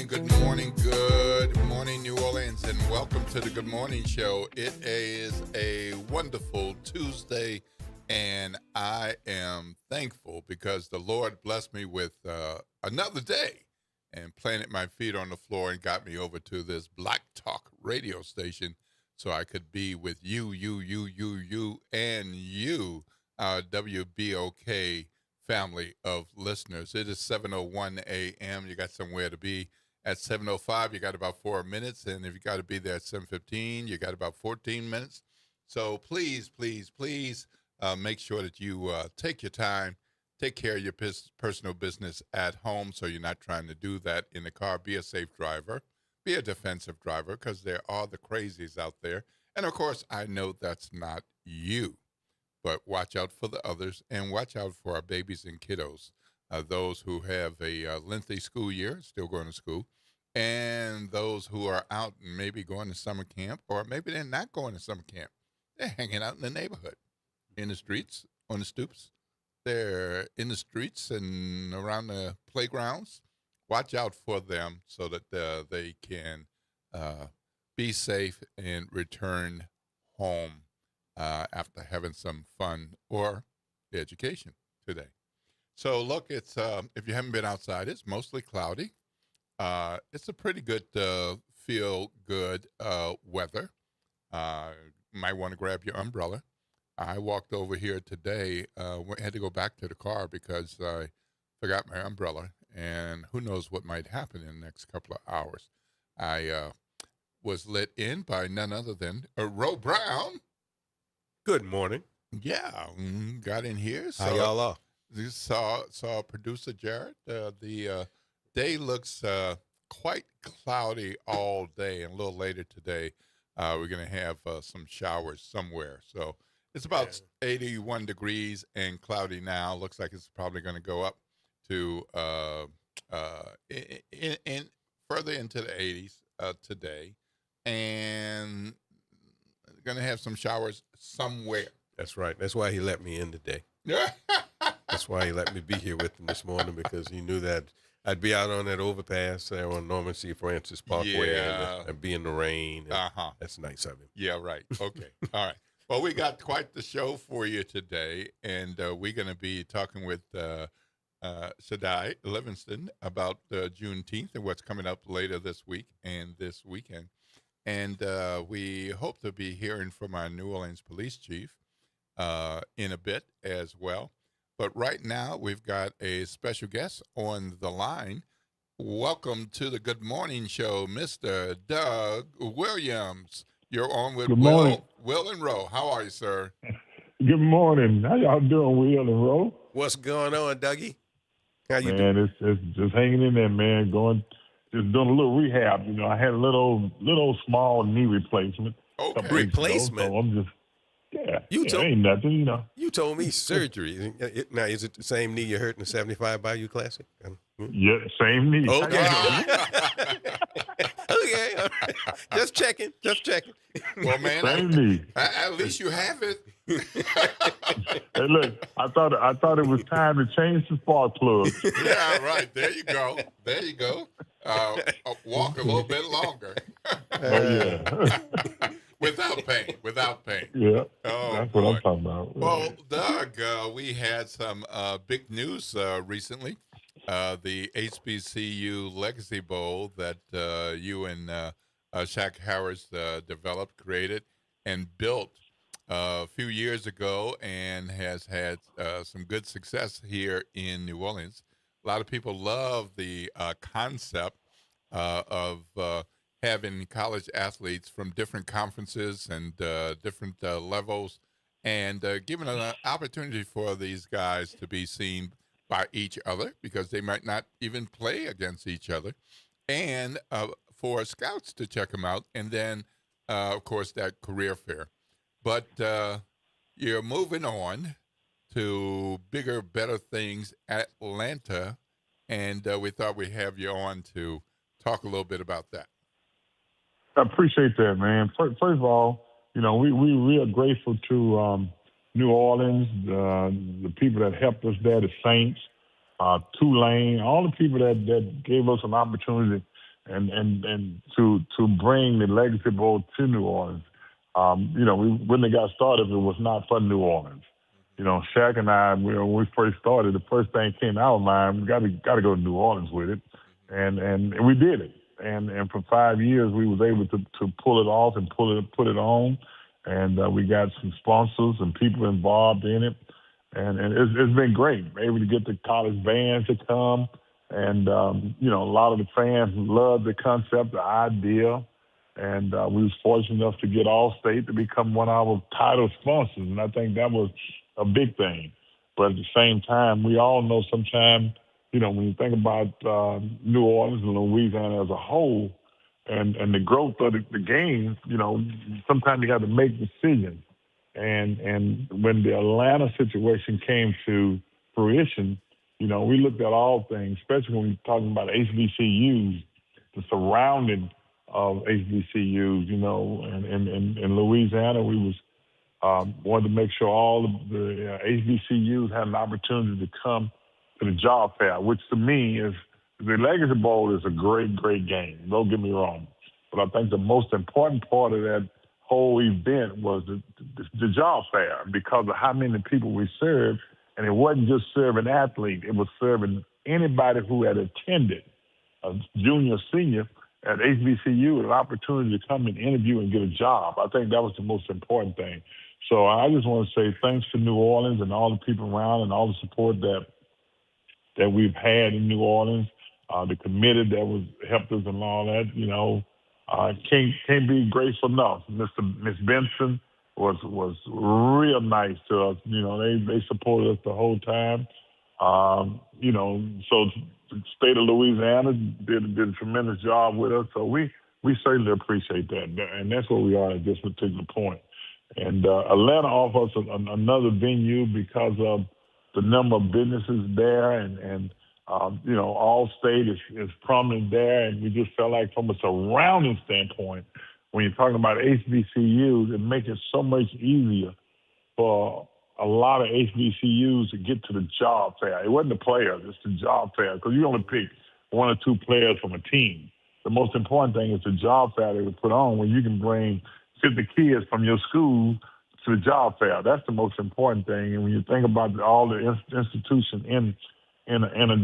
good morning, New Orleans, and welcome to the Good Morning Show. It is a wonderful Tuesday, and I am thankful because the Lord blessed me with another day and planted my feet on the floor and got me over to this Black Talk radio station so I could be with you, and you, our WBOK family of listeners. It is 7:01 a.m. You got somewhere to be at 7:05. You got about 4 minutes, and if you got to be there at 7:15, you got about 14 minutes. So please, make sure that you take your time, take care of your personal business at home, so you're not trying to do that in the car. Be a safe driver, be a defensive driver, because there are the crazies out there, and of course, I know that's not you. But watch out for the others, and watch out for our babies and kiddos, those who have a lengthy school year, still going to school, and those who are out and maybe going to summer camp, or maybe they're not going to summer camp. They're hanging out in the neighborhood, in the streets, on the stoops. They're in the streets and around the playgrounds. Watch out for them so that they can be safe and return home after having some fun or education today. So look, it's if you haven't been outside, it's mostly cloudy. It's a pretty good feel good weather. Might want to grab your umbrella. I walked over here today. Had to go back to the car because I forgot my umbrella, and who knows what might happen in the next couple of hours. I was let in by none other than Ro Brown. Good morning. Yeah, got in here. How y'all are? Saw producer Jared. The day looks quite cloudy all day, and a little later today, we're going to have some showers somewhere. So it's about 81 degrees and cloudy now. Looks like it's probably going to go up to in further into the 80s today, and going to have some showers somewhere. That's right. That's why he let me in today. That's why he let me be here with him this morning, because he knew that I'd be out on that overpass there on Norman C. Francis Parkway and be in the rain. That's nice of him. Yeah, right. Okay. All right. Well, we got quite the show for you today, and we're going to be talking with Shaddai Livingston about Juneteenth and what's coming up later this week and this weekend. And we hope to be hearing from our New Orleans police chief in a bit as well. But right now, we've got a special guest on the line. Welcome to the Good Morning Show, Mr. Doug Williams. You're on with Will and Ro. How are you, sir? Good morning. How y'all doing, Will and Ro? What's going on, Dougie? How you doing? Man, it's just hanging in there, man. Just doing a little rehab. You know, I had a little small knee replacement. Okay. Replacement? So I'm just, ain't nothing, you know. You told me surgery. Now, is it the same knee you hurt in the 75 Bayou Classic? Yeah, same knee. Okay. Okay. Just checking. Well, man, same knee. At least you have it. Hey, look, I thought it was time to change the spark plug. Yeah, right. There you go. Walk a little bit longer. Yeah. Without pain. Yeah. Oh, that's boy. what I'm talking about. Well, Doug, we had some big news recently. The HBCU Legacy Bowl that you and Shaq Harris developed, created, and built a few years ago, and has had some good success here in New Orleans. A lot of people love the concept of having college athletes from different conferences and different levels, and giving an opportunity for these guys to be seen by each other, because they might not even play against each other, and for scouts to check them out, and then, of course, that career fair. But you're moving on to bigger, better things at Atlanta, and we thought we'd have you on to talk a little bit about that. I appreciate that, man. First of all, you know, we are grateful to New Orleans, the people that helped us there, the Saints, Tulane, all the people that gave us an opportunity and to bring the Legacy Bowl to New Orleans. When they got started, it was not for New Orleans. Shaq and I, when we first started, the first thing came to our mind, we got to go to New Orleans with it, and we did it. And for 5 years, we was able to pull it off and put it on, and we got some sponsors and people involved in it, and it's been great. Able to get the college bands to come, and a lot of the fans loved the concept, the idea. And we was fortunate enough to get Allstate to become one of our title sponsors, and I think that was a big thing. But at the same time, we all know sometimes, when you think about New Orleans and Louisiana as a whole, and the growth of the game, sometimes you got to make decisions. And when the Atlanta situation came to fruition, we looked at all things, especially when we're talking about HBCUs, the surrounding of HBCUs, and in Louisiana, we was wanted to make sure all of the HBCUs had an opportunity to come to the job fair, which to me is the Legacy Bowl is a great, great game. Don't get me wrong, but I think the most important part of that whole event was the job fair because of how many people we served, and it wasn't just serving athletes; it was serving anybody who had attended, a junior, senior, at HBCU, an opportunity to come and interview and get a job. I think that was the most important thing. So I just want to say thanks to New Orleans and all the people around and all the support that we've had in New Orleans, the committee that was helped us and all that. Can't be grateful enough. Miss Benson was real nice to us. They supported us the whole time. So the state of Louisiana did a tremendous job with us. So we certainly appreciate that. And that's where we are at this particular point. And Atlanta offers another venue because of the number of businesses there and Allstate is prominent there. And we just felt like from a surrounding standpoint, when you're talking about HBCUs, it makes it so much easier for a lot of HBCUs to get to the job fair. It wasn't the players, it's the job fair, because you only pick one or two players from a team. The most important thing is the job fair they would put on when you can bring 50 kids from your school to the job fair. That's the most important thing. And when you think about all the institutions in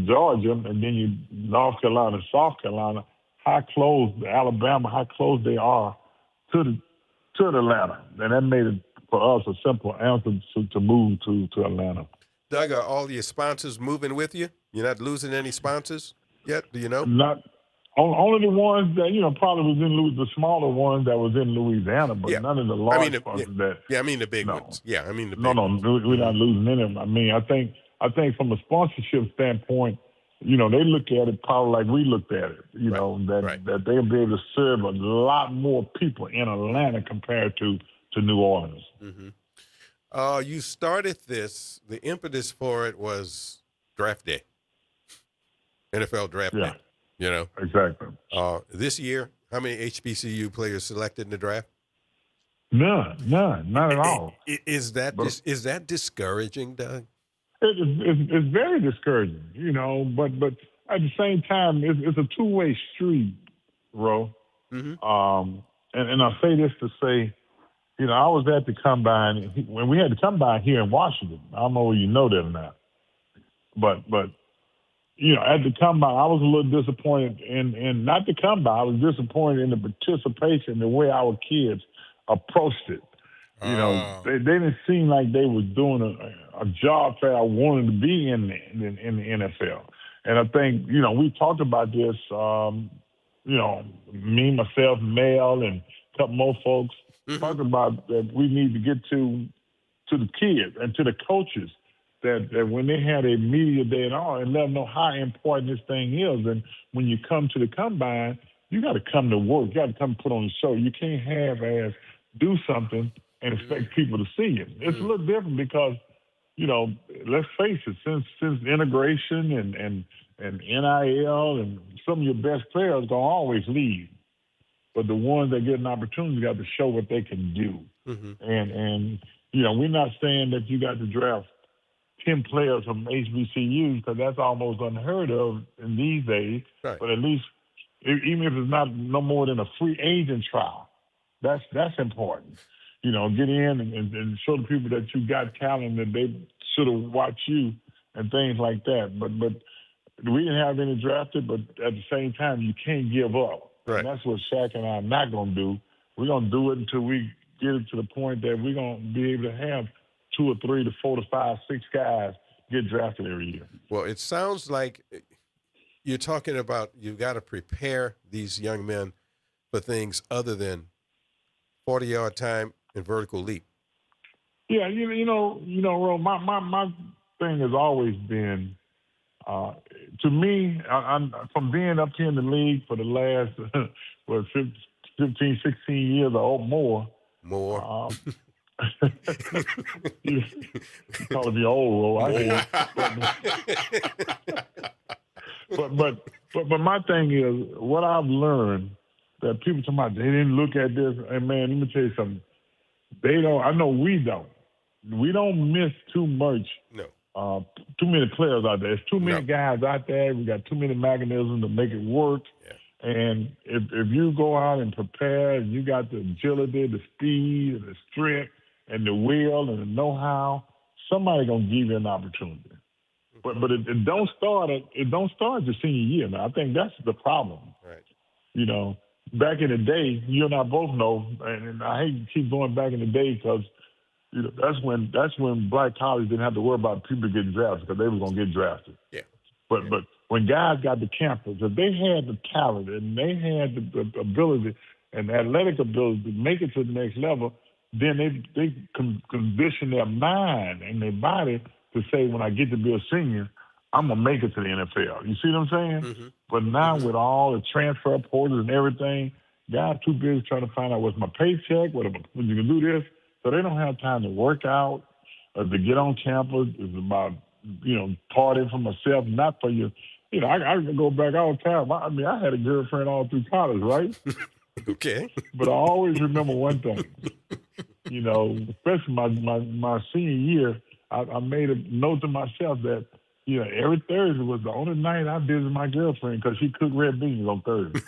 Georgia, and then you North Carolina, South Carolina, how close Alabama, how close they are to Atlanta, and that made it for us a simple answer to move to Atlanta. Doug, are all your sponsors moving with you? You're not losing any sponsors yet? Do you know? Not only the ones that probably was in the smaller ones that was in Louisiana, but none of the large sponsors that. Yeah, I mean the big ones. Yeah, I mean the big ones. We're not losing any of them. I mean, I think from a sponsorship standpoint, they look at it probably like we looked at it. That they'll be able to serve a lot more people in Atlanta compared to New Orleans. Mm-hmm. You started this. The impetus for it was draft day, NFL draft day. Exactly. This year, how many HBCU players selected in the draft? None, not at all. Is that discouraging, Doug? It's very discouraging, But at the same time, it's a two-way street, Ro. Mm-hmm. And I say this to say, I was at the combine when we had the combine here in Washington. I don't know whether you know that or not, but at the combine, I was a little disappointed in not the combine. I was disappointed in the participation, the way our kids approached it. They didn't seem like they was doing a job that I wanted to be in the NFL. And I think, we talked about this, me, myself, Mel, and a couple more folks talked about that we need to get to the kids and to the coaches that when they had a media day and all, and let them know how important this thing is. And when you come to the combine, you got to come to work. You got to come put on the show. You can't have do something and expect people to see it. It's a little different because, let's face it, since integration and NIL and some of your best players gonna always leave. But the ones that get an opportunity got to show what they can do. Mm-hmm. And we're not saying that you got to draft 10 players from HBCUs because that's almost unheard of in these days. Right. But at least even if it's not no more than a free agent trial. That's important. You know, get in and show the people that you got talent, that they should have watched you and things like that. But we didn't have any drafted, but at the same time, you can't give up. Right. And that's what Shaq and I are not going to do. We're going to do it until we get it to the point that we're going to be able to have 2 or 3 to 4 to 5, 6 guys get drafted every year. Well, it sounds like you're talking about you've got to prepare these young men for things other than 40-yard time and vertical leap. Yeah, you know, Ro, my thing has always been, to me, I'm from being up here in the league for the last 15, 16 years or more. More. You call me old, Ro. I hear you. But my thing is, what I've learned that people talking about, they didn't look at this, and man, let me tell you something. They don't. I know we don't. We don't miss too much. No. Too many players out there. There's too many guys out there. We got too many mechanisms to make it work. Yeah. And if you go out and prepare, and you got the agility, the speed, and the strength, and the will, and the know-how, somebody gonna give you an opportunity. But it don't start your senior year. Now I think that's the problem. Right. You know, back in the day, you and I both know, and I hate to keep going back in the day because, you know, that's when black colleges didn't have to worry about people getting drafted because they were going to get drafted. Yeah. But when guys got to campus, if they had the talent and they had the ability and the athletic ability to make it to the next level, then they condition their mind and their body to say, when I get to be a senior, I'm going to make it to the NFL. You see what I'm saying? Mm-hmm. But now with all the transfer portals and everything, guys too busy trying to find out what's my paycheck, when you can do this. So they don't have time to work out or to get on campus. It's about, you know, partying for myself, not for you. You know, I can go back all the time. I mean, I had a girlfriend all through college, right? Okay. But I always remember one thing. You know, especially my senior year, I made a note to myself that, you know, every Thursday was the only night I visited my girlfriend because she cooked red beans on Thursday.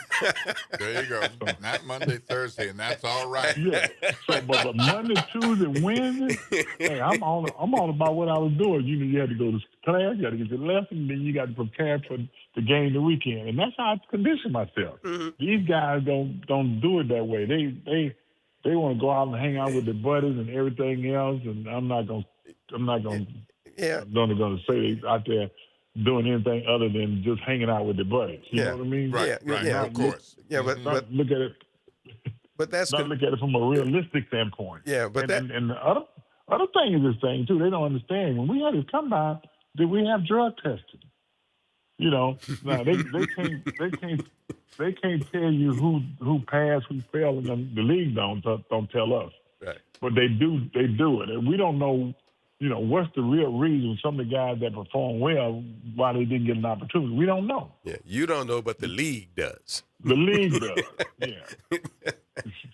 There you go. Not Monday, Thursday, and that's all right. Yeah. So, but Monday, Tuesday, Wednesday, hey, I'm all about what I was doing. You know, you had to go to class, you had to get your lesson, then you got to prepare for the game the weekend, and that's how I condition myself. Mm-hmm. These guys don't do it that way. They want to go out and hang out with their buddies and everything else, and I'm not gonna. Yeah. I'm not going to say they out there doing anything other than just hanging out with their buddies. You know what I mean? Right. Yeah, of course. Look at it. But that's not look at it from a realistic standpoint. Yeah, but and the other thing is this thing too. They don't understand. When we had this combine, did we have drug testing? You know, now they can't tell you who passed, who failed, and the league don't tell us. Right. But they do it, and we don't know. You know, what's the real reason some of the guys that perform well, why they didn't get an opportunity? We don't know. Yeah, you don't know, but the league does. The league does, yeah.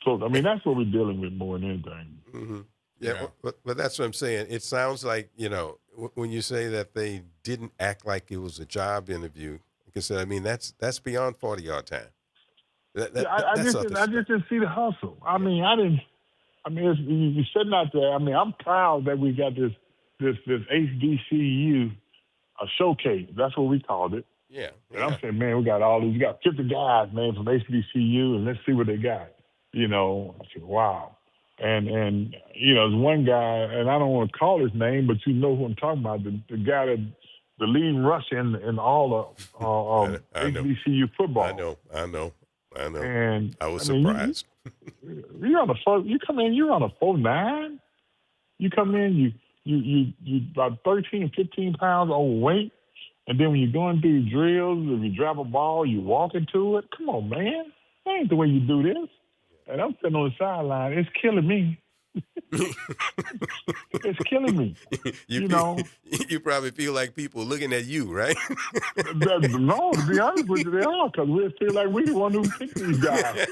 So, I mean, that's what we're dealing with more than anything. Mm-hmm. Yeah, but that's what I'm saying. It sounds like, you know, when you say that they didn't act like it was a job interview, like I said, I mean, that's beyond 40-yard time. I just didn't see the hustle. I mean, you're sitting out there. I mean, I'm proud that we got this HBCU showcase. That's what we called it. Yeah. And I'm saying, man, we got all these. We got 50 guys, man, from HBCU, and let's see what they got. You know, I said, wow. And you know, there's one guy, and I don't want to call his name, but you know who I'm talking about. The guy that the lead rusher in all of HBCU football. I know. And I was surprised. You're on you come in, you're on a 4.9. You come in, you about 13, 15 pounds overweight. And then when you're going through drills, if you drop a ball, you walk into it. Come on, man. That ain't the way you do this. And I'm sitting on the sideline. It's killing me. It's killing me. You know, you probably feel like people looking at you, right? No, to be honest with you, they are, because we feel like we the one who picked these guys.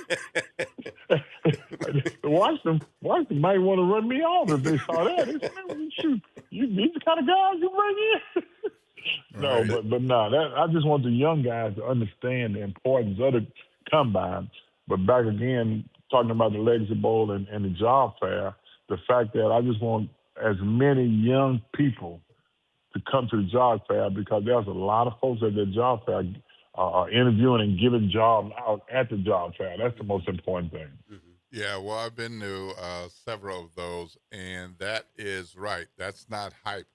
Washington might want to run me off if they saw that. They said, shoot, these the kind of guys you bring in. No, but no, I just want the young guys to understand the importance of the combine. But back again, talking about the Legacy Bowl and the job fair, the fact that I just want as many young people to come to the job fair because there's a lot of folks at the job fair are interviewing and giving jobs out at the job fair. That's the most important thing. Mm-hmm. Yeah, well, I've been to several of those, and that is right. That's not hype.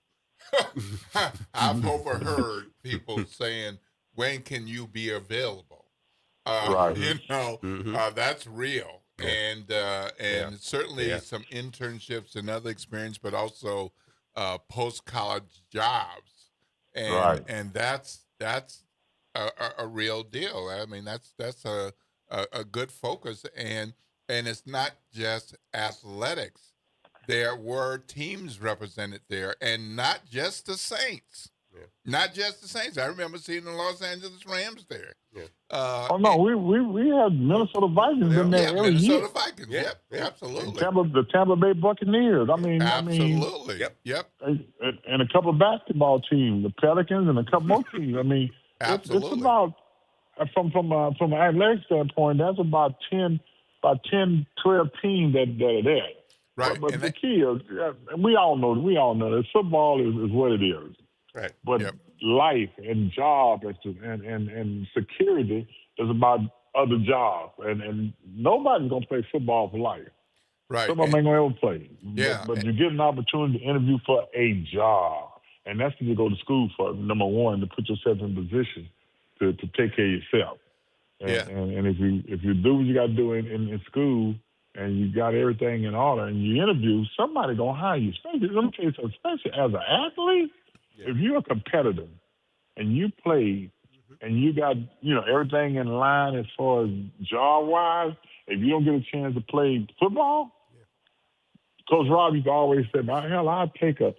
I've overheard people saying, when can you be available? Right. That's real. Yeah. And certainly some internships and other experience, but also post-college jobs. And that's a real deal. I mean, that's a good focus. And it's not just athletics. There were teams represented there, and not just the Saints. Yeah. Not just the Saints. I remember seeing the Los Angeles Rams there. Yeah. We had Minnesota Vikings in there every year. Minnesota Vikings. Yep, absolutely. The Tampa Bay Buccaneers. Absolutely. Yep. And a couple of basketball teams, the Pelicans, and a couple more teams. I mean, absolutely. It's about from an athletic standpoint, that's about 10, 12 teams that are there. Right. But the key is, we all know that football is what it is. Right. But life and job and security is about other jobs. And nobody's going to play football for life. Right. Some of them ain't going to ever play. Yeah. But you get an opportunity to interview for a job. And that's what you go to school for, number one, to put yourself in a position to take care of yourself. And if you do what you got to do in school, and you got everything in order, and you interview, somebody gonna hire you. Especially, let me tell you something, especially as an athlete, if you're a competitor and you play and you got everything in line as far as job wise, if you don't get a chance to play football, Coach Rob used to always say, I'll take a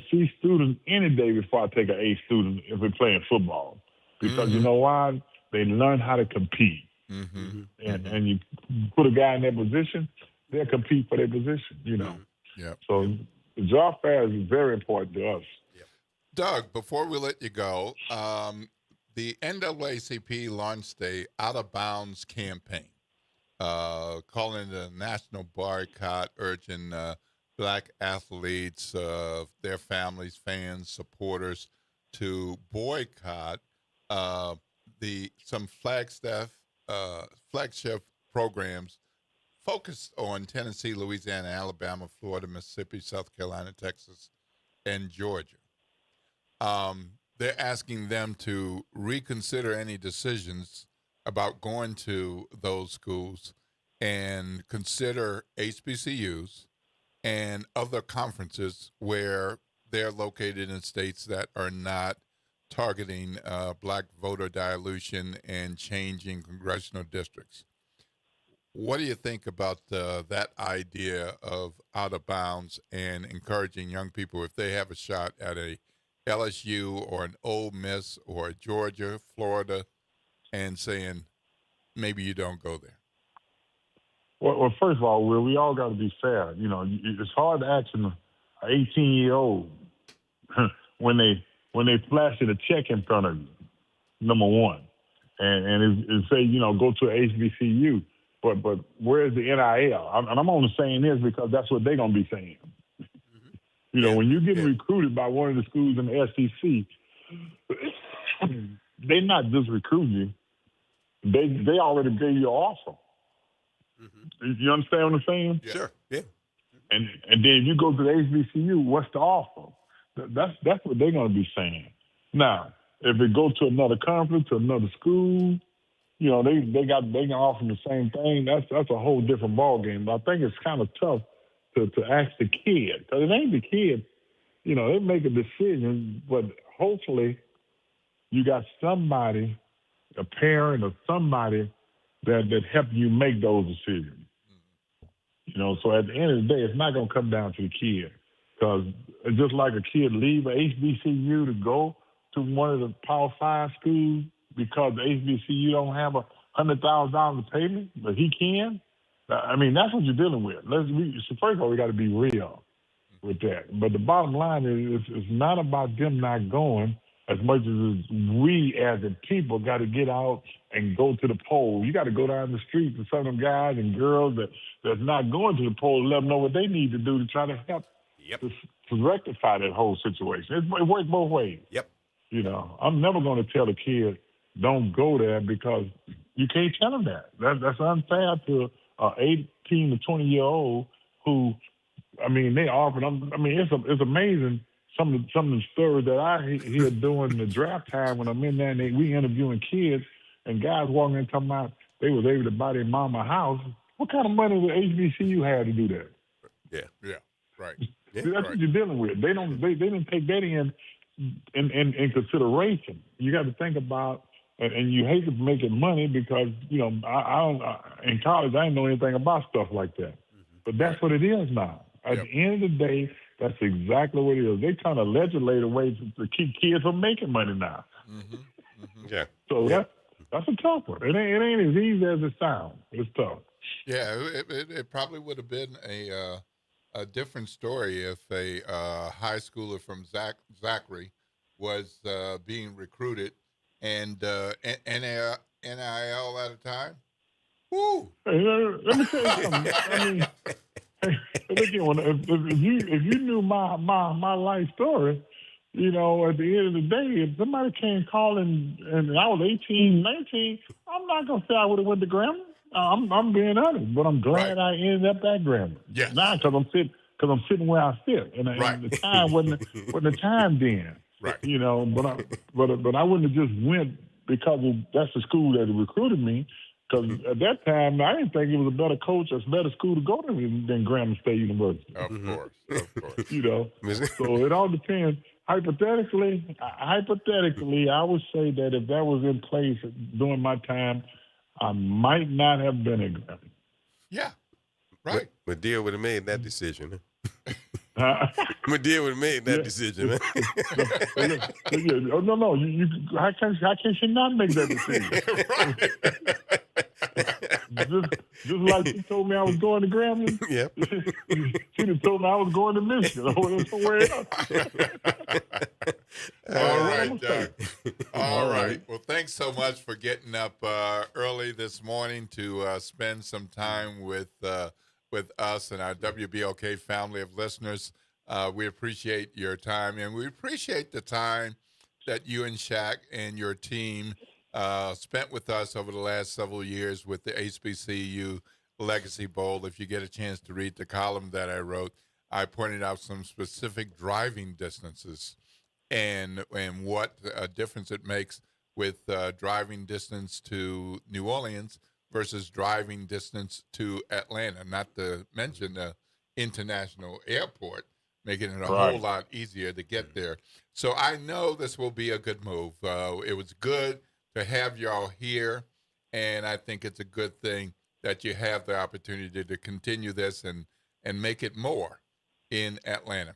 C student any day before I take an A student if we're playing football, because you know why? They learn how to compete. Mm-hmm. And you put a guy in that position, they'll compete for their position, So the job fair is very important to us. Doug, before we let you go, the NAACP launched a Out of Bounds campaign, calling it a national boycott, urging black athletes, their families, fans, supporters to boycott some flagship programs focused on Tennessee, Louisiana, Alabama, Florida, Mississippi, South Carolina, Texas, and Georgia. They're asking them to reconsider any decisions about going to those schools and consider HBCUs and other conferences where they're located in states that are not targeting black voter dilution and changing congressional districts. What do you think about that idea of out of bounds and encouraging young people, if they have a shot at a LSU or an Ole Miss or a Georgia, Florida, and saying maybe you don't go there? Well, first of all, we all got to be fair. It's hard to ask an 18-year-old when they flash a check in front of you, number one, and say, go to an HBCU, but where's the NIL? And I'm only saying this because that's what they're going to be saying. When you're getting recruited by one of the schools in the SEC, they're not just recruiting you. They already gave you an offer. Mm-hmm. You understand what I'm saying? Yeah. Sure, yeah. And then if you go to the HBCU, what's the offer? That's what they're going to be saying. Now, if it go to another conference, to another school, they can offer the same thing. That's a whole different ballgame. But I think it's kind of tough to ask the kid, because it ain't the kid. They make a decision, but hopefully you got somebody, a parent or somebody that help you make those decisions. So at the end of the day, it's not going to come down to the kid. Because it's just like a kid leave a HBCU to go to one of the Power 5 schools because the HBCU don't have $100,000 payment, but he can. I mean, that's what you're dealing with. First of all, we got to be real with that. But the bottom line is it's not about them not going. as much as we as a people got to get out and go to the polls. You got to go down the street to some of them guys and girls that's not going to the polls, let them know what they need to do to try to help to rectify that whole situation. It works both ways. Yep. You know, I'm never going to tell a kid don't go there because you can't tell them that. That's unfair to an 18 to 20-year-old who, I mean, they offer them. I mean, it's amazing. Some of the stories that I hear during the draft time when I'm in there and we interviewing kids and guys walking in talking about they was able to buy their mama a house. What kind of money would HBCU have to do that? Yeah, right. That's what you're dealing with. They didn't take that in consideration. You got to think about, and you hate to make it money because you know in college I didn't know anything about stuff like that. But that's what it is now. At the end of the day, that's exactly what it is. They're trying to legislate a way to keep kids from making money now. Yeah. So that's a tough one. It ain't as easy as it sounds. It's tough. Yeah, it probably would have been a different story if a high schooler from Zachary was being recruited and NIL at a time. Woo! Hey, let me tell you something. I mean, again, if you knew my life story, you know, at the end of the day, if somebody came calling and I was 18, 19, I'm not gonna say I would have went to Grambling. I'm being honest, but I'm glad I ended up at Grambling. Yes. Now because I'm sitting where I sit, and the time wasn't the time then. Right. You know, but I wouldn't have just went because that's the school that recruited me. Because at that time, I didn't think it was a better coach or a better school to go to than Grambling State University. Of course. You know, so it all depends. Hypothetically, I would say that if that was in place during my time, I might not have been at Grambling. Yeah, right. But Deal would have made that decision. Deal would have made that decision. No. How can she not make that decision? Just like she told me I was going to Grambling. Yeah. She just told me I was going to Michigan or somewhere else. All right, Doug. All right. Well, thanks so much for getting up early this morning to spend some time with us and our WBLK family of listeners. We appreciate your time, and we appreciate the time that you and Shaq and your team spent with us over the last several years with the HBCU Legacy Bowl. If you get a chance to read the column that I wrote, I pointed out some specific driving distances and what a difference it makes with driving distance to New Orleans versus driving distance to Atlanta, not to mention the international airport, making it a whole lot easier to get there. So I know this will be a good move. It was good to have y'all here, and I think it's a good thing that you have the opportunity to continue this and make it more in Atlanta.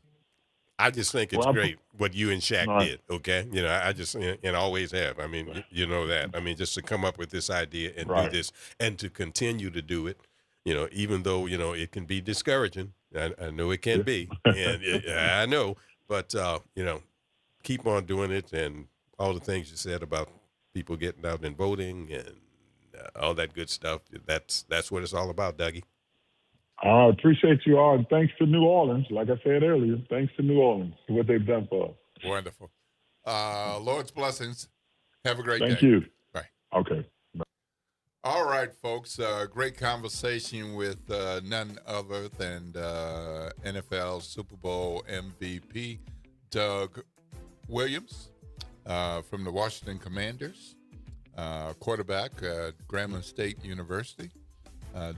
I just think it's great what you and Shaq did, okay? You know, I just, and always have. I mean, you know that. I mean, just to come up with this idea and do this and to continue to do it, you know, even though, you know, it can be discouraging. I know it can be, and I know, but, you know, keep on doing it and all the things you said about people getting out and voting and all that good stuff. That's what it's all about, Dougie. I appreciate you all, and thanks to New Orleans. Like I said earlier, thanks to New Orleans for what they've done for us. Wonderful. Lord's blessings. Have a great day. Thank you. Bye. Okay. Bye. All right, folks. Great conversation with none other than NFL Super Bowl MVP Doug Williams from the Washington Commanders, quarterback at Grambling State University.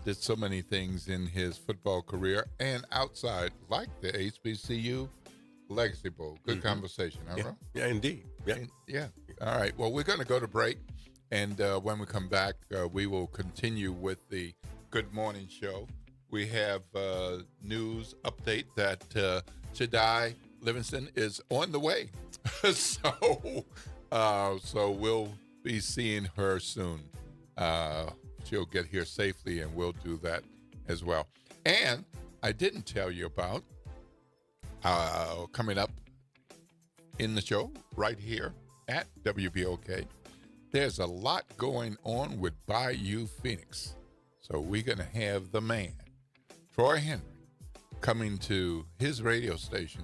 Did so many things in his football career and outside, like the HBCU Legacy Bowl. Good conversation, huh, bro? Yeah, indeed. Yeah. All right. Well, we're going to go to break, and when we come back, we will continue with the Good Morning Show. We have news update that Chidai Livingston is on the way, so we'll be seeing her soon. She'll get here safely, and we'll do that as well. And I didn't tell you about coming up in the show right here at WBOK. There's a lot going on with Bayou Phoenix. So we're going to have the man, Troy Henry, coming to his radio station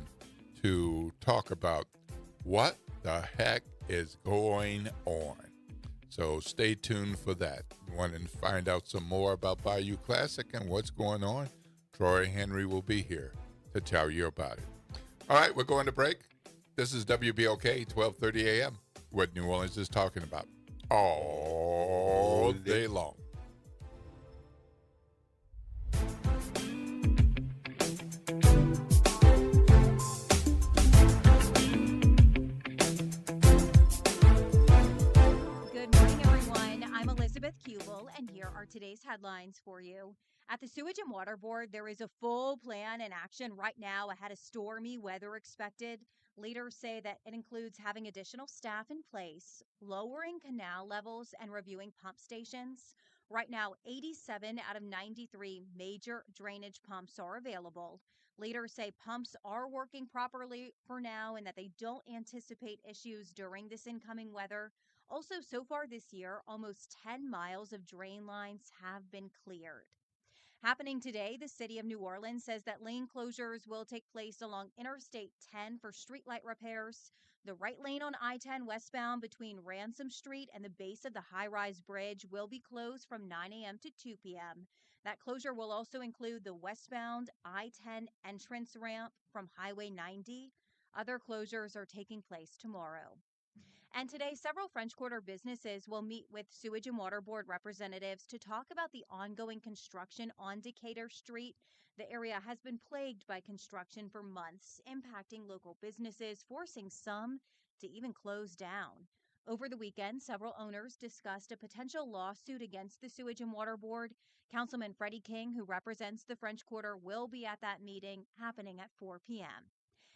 to talk about what the heck is going on. So stay tuned for that. You want to find out some more about Bayou Classic and what's going on? Troy Henry will be here to tell you about it. All right, we're going to break. This is WBOK, 1230 a.m., what New Orleans is talking about all day long. And here are today's headlines for you. At the Sewage and Water Board, there is a full plan in action right now ahead of stormy weather expected. Leaders say that it includes having additional staff in place, lowering canal levels, and reviewing pump stations. Right now, 87 out of 93 major drainage pumps are available. Leaders say pumps are working properly for now and that they don't anticipate issues during this incoming weather. Also, so far this year, almost 10 miles of drain lines have been cleared. Happening today, the city of New Orleans says that lane closures will take place along Interstate 10 for streetlight repairs. The right lane on I-10 westbound between Ransom Street and the base of the high-rise bridge will be closed from 9 a.m. to 2 p.m. That closure will also include the westbound I-10 entrance ramp from Highway 90. Other closures are taking place tomorrow. And today, several French Quarter businesses will meet with Sewage and Water Board representatives to talk about the ongoing construction on Decatur Street. The area has been plagued by construction for months, impacting local businesses, forcing some to even close down. Over the weekend, several owners discussed a potential lawsuit against the Sewage and Water Board. Councilman Freddie King, who represents the French Quarter, will be at that meeting happening at 4 p.m.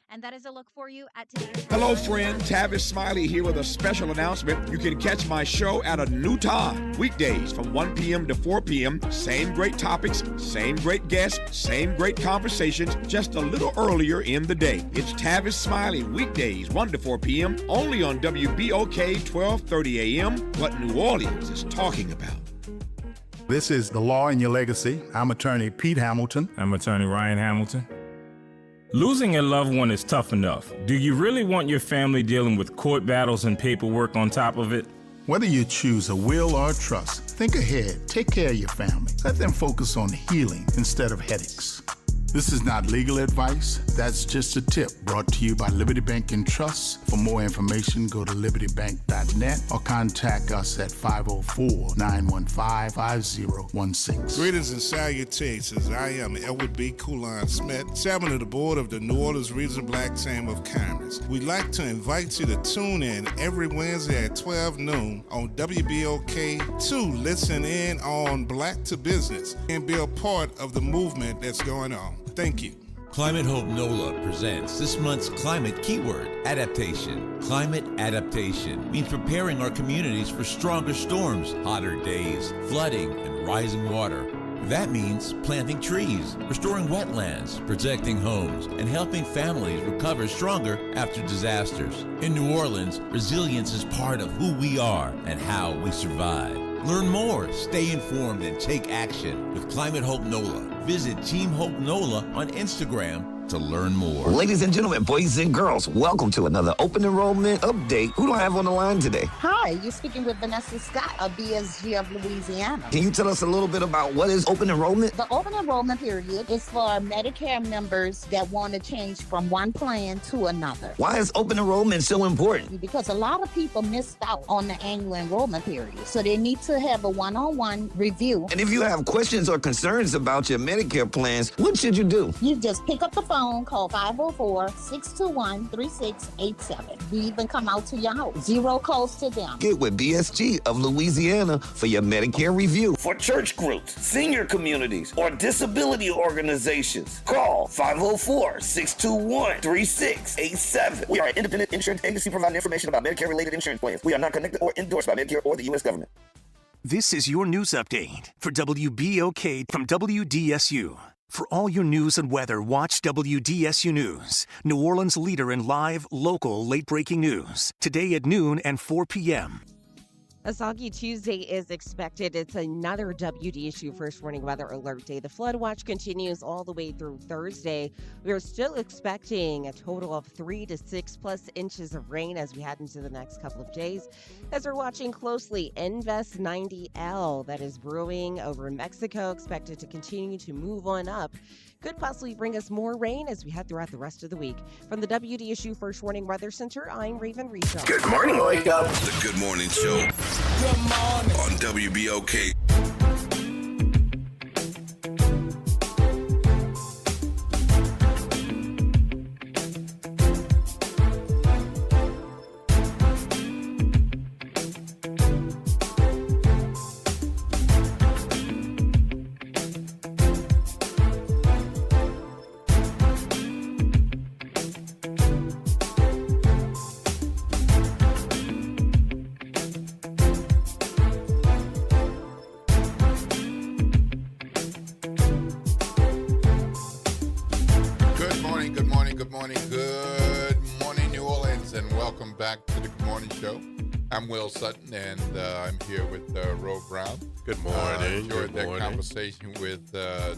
And that is a look for you at today's. Hello, friend. Tavis Smiley here with a special announcement. You can catch my show at a new time, weekdays from 1 p.m. to 4 p.m. Same great topics, same great guests, same great conversations, just a little earlier in the day. It's Tavis Smiley, weekdays 1 to 4 p.m. only on WBOK 1230 a.m. What New Orleans is talking about. This is The Law in Your Legacy. I'm attorney Pete Hamilton. I'm attorney Ryan Hamilton. Losing a loved one is tough enough. Do you really want your family dealing with court battles and paperwork on top of it? Whether you choose a will or a trust, think ahead. Take care of your family. Let them focus on healing instead of headaches. This is not legal advice. That's just a tip brought to you by Liberty Bank and Trust. For more information, go to libertybank.net or contact us at 504-915-5016. Greetings and salutations. I am Edward B. Coulon Smith, chairman of the board of the New Orleans Regional Black Chamber of Commerce. We'd like to invite you to tune in every Wednesday at 12 noon on WBOK to listen in on Black to Business and be a part of the movement that's going on. Thank you. Climate Hope NOLA presents this month's climate keyword, adaptation. Climate adaptation means preparing our communities for stronger storms, hotter days, flooding, and rising water. That means planting trees, restoring wetlands, protecting homes, and helping families recover stronger after disasters. In New Orleans, resilience is part of who we are and how we survive. Learn more, stay informed, and take action with Climate Hope NOLA. Visit Team Hope NOLA on Instagram to learn more. Ladies and gentlemen, boys and girls, welcome to another open enrollment update. Who do I have on the line today? Hi, you're speaking with Vanessa Scott of BSG of Louisiana. Can you tell us a little bit about what is open enrollment? The open enrollment period is for Medicare members that want to change from one plan to another. Why is open enrollment so important? Because a lot of people missed out on the annual enrollment period. So they need to have a one-on-one review. And if you have questions or concerns about your Medicare plans, what should you do? You just pick up the phone, call 504-621-3687. We even come out to your house. Zero cost to them. Get with BSG of Louisiana for your Medicare review. For church groups, senior communities, or disability organizations, call 504-621-3687. We are an independent insurance agency providing information about Medicare-related insurance plans. We are not connected or endorsed by Medicare or the U.S. government. This is your news update for WBOK from WDSU. For all your news and weather, watch WDSU News, New Orleans' leader in live, local, late-breaking news. Today at noon and 4 p.m. A soggy Tuesday is expected. It's another WDSU first warning weather alert day. The flood watch continues all the way through Thursday. We are still expecting a total of 3 to 6 plus inches of rain as we head into the next couple of days. As we're watching closely, Invest 90L that is brewing over Mexico, expected to continue to move on up. Could possibly bring us more rain as we head throughout the rest of the week. From the WDSU First Warning Weather Center, I'm Raven Riesel. Good morning, wake up. The Good Morning Show. Good morning. On WBOK. I'm Will Sutton, and I'm here with Ro Brown. Good morning. Enjoyed that conversation with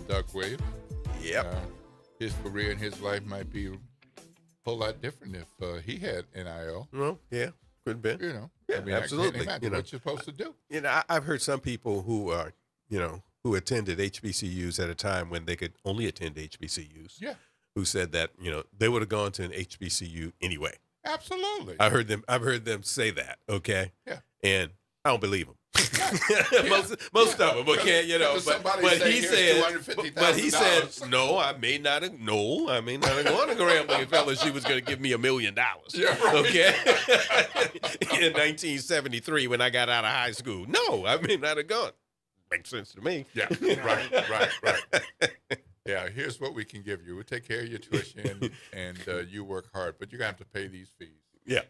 Doug Williams. Yep. His career and his life might be a whole lot different if he had NIL. Well, yeah, could be. You know, yeah, I mean, absolutely. I can't imagine what you're supposed to do. You know, I've heard some people who are, who attended HBCUs at a time when they could only attend HBCUs. Yeah. Who said that, they would have gone to an HBCU anyway. Absolutely. I've heard them say that. Okay. Yeah. And I don't believe them. most of them, okay, but he said, no, I may not have gone to Grambling fellas. She was going to give me $1 million. Yeah, right. Okay. In 1973 when I got out of high school. No, I may not have gone. Makes sense to me. Yeah. Right. Yeah, here's what we can give you. We'll take care of your tuition, and you work hard, but you're going to have to pay these fees. Yeah.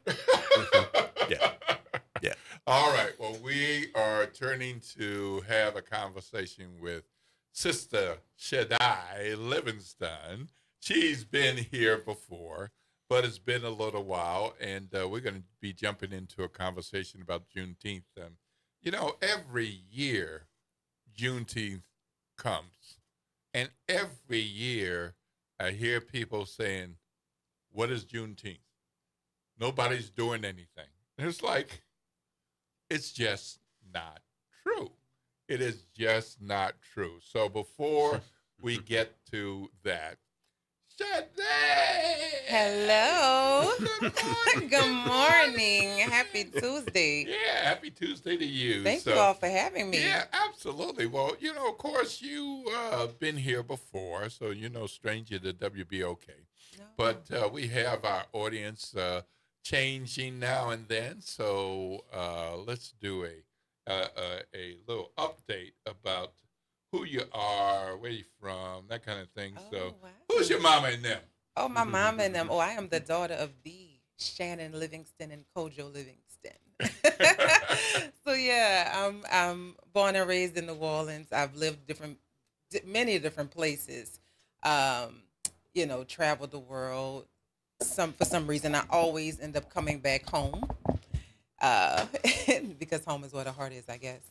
Yeah. All right. Well, we are turning to have a conversation with Sister Shaddai Livingston. She's been here before, but it's been a little while, and we're going to be jumping into a conversation about Juneteenth. Every year, Juneteenth comes. And every year, I hear people saying, what is Juneteenth? Nobody's doing anything. And it's like, it's just not true. It is just not true. So before we get to that, Shaddai! Hello. Good morning. Happy Tuesday. Yeah, happy Tuesday to you. Thank you all for having me. Yeah, absolutely. Well, of course, you been here before, so stranger to WBOK. No. But we have our audience changing now and then, so let's do a little update about who you are, where you from, that kind of thing. So who's your mama and them? Oh, my mama and them. Oh, I am the daughter of the Shannon Livingston and Kojo Livingston. So, yeah, I'm born and raised in New Orleans. I've lived many different places, traveled the world. For some reason, I always end up coming back home because home is where the heart is, I guess.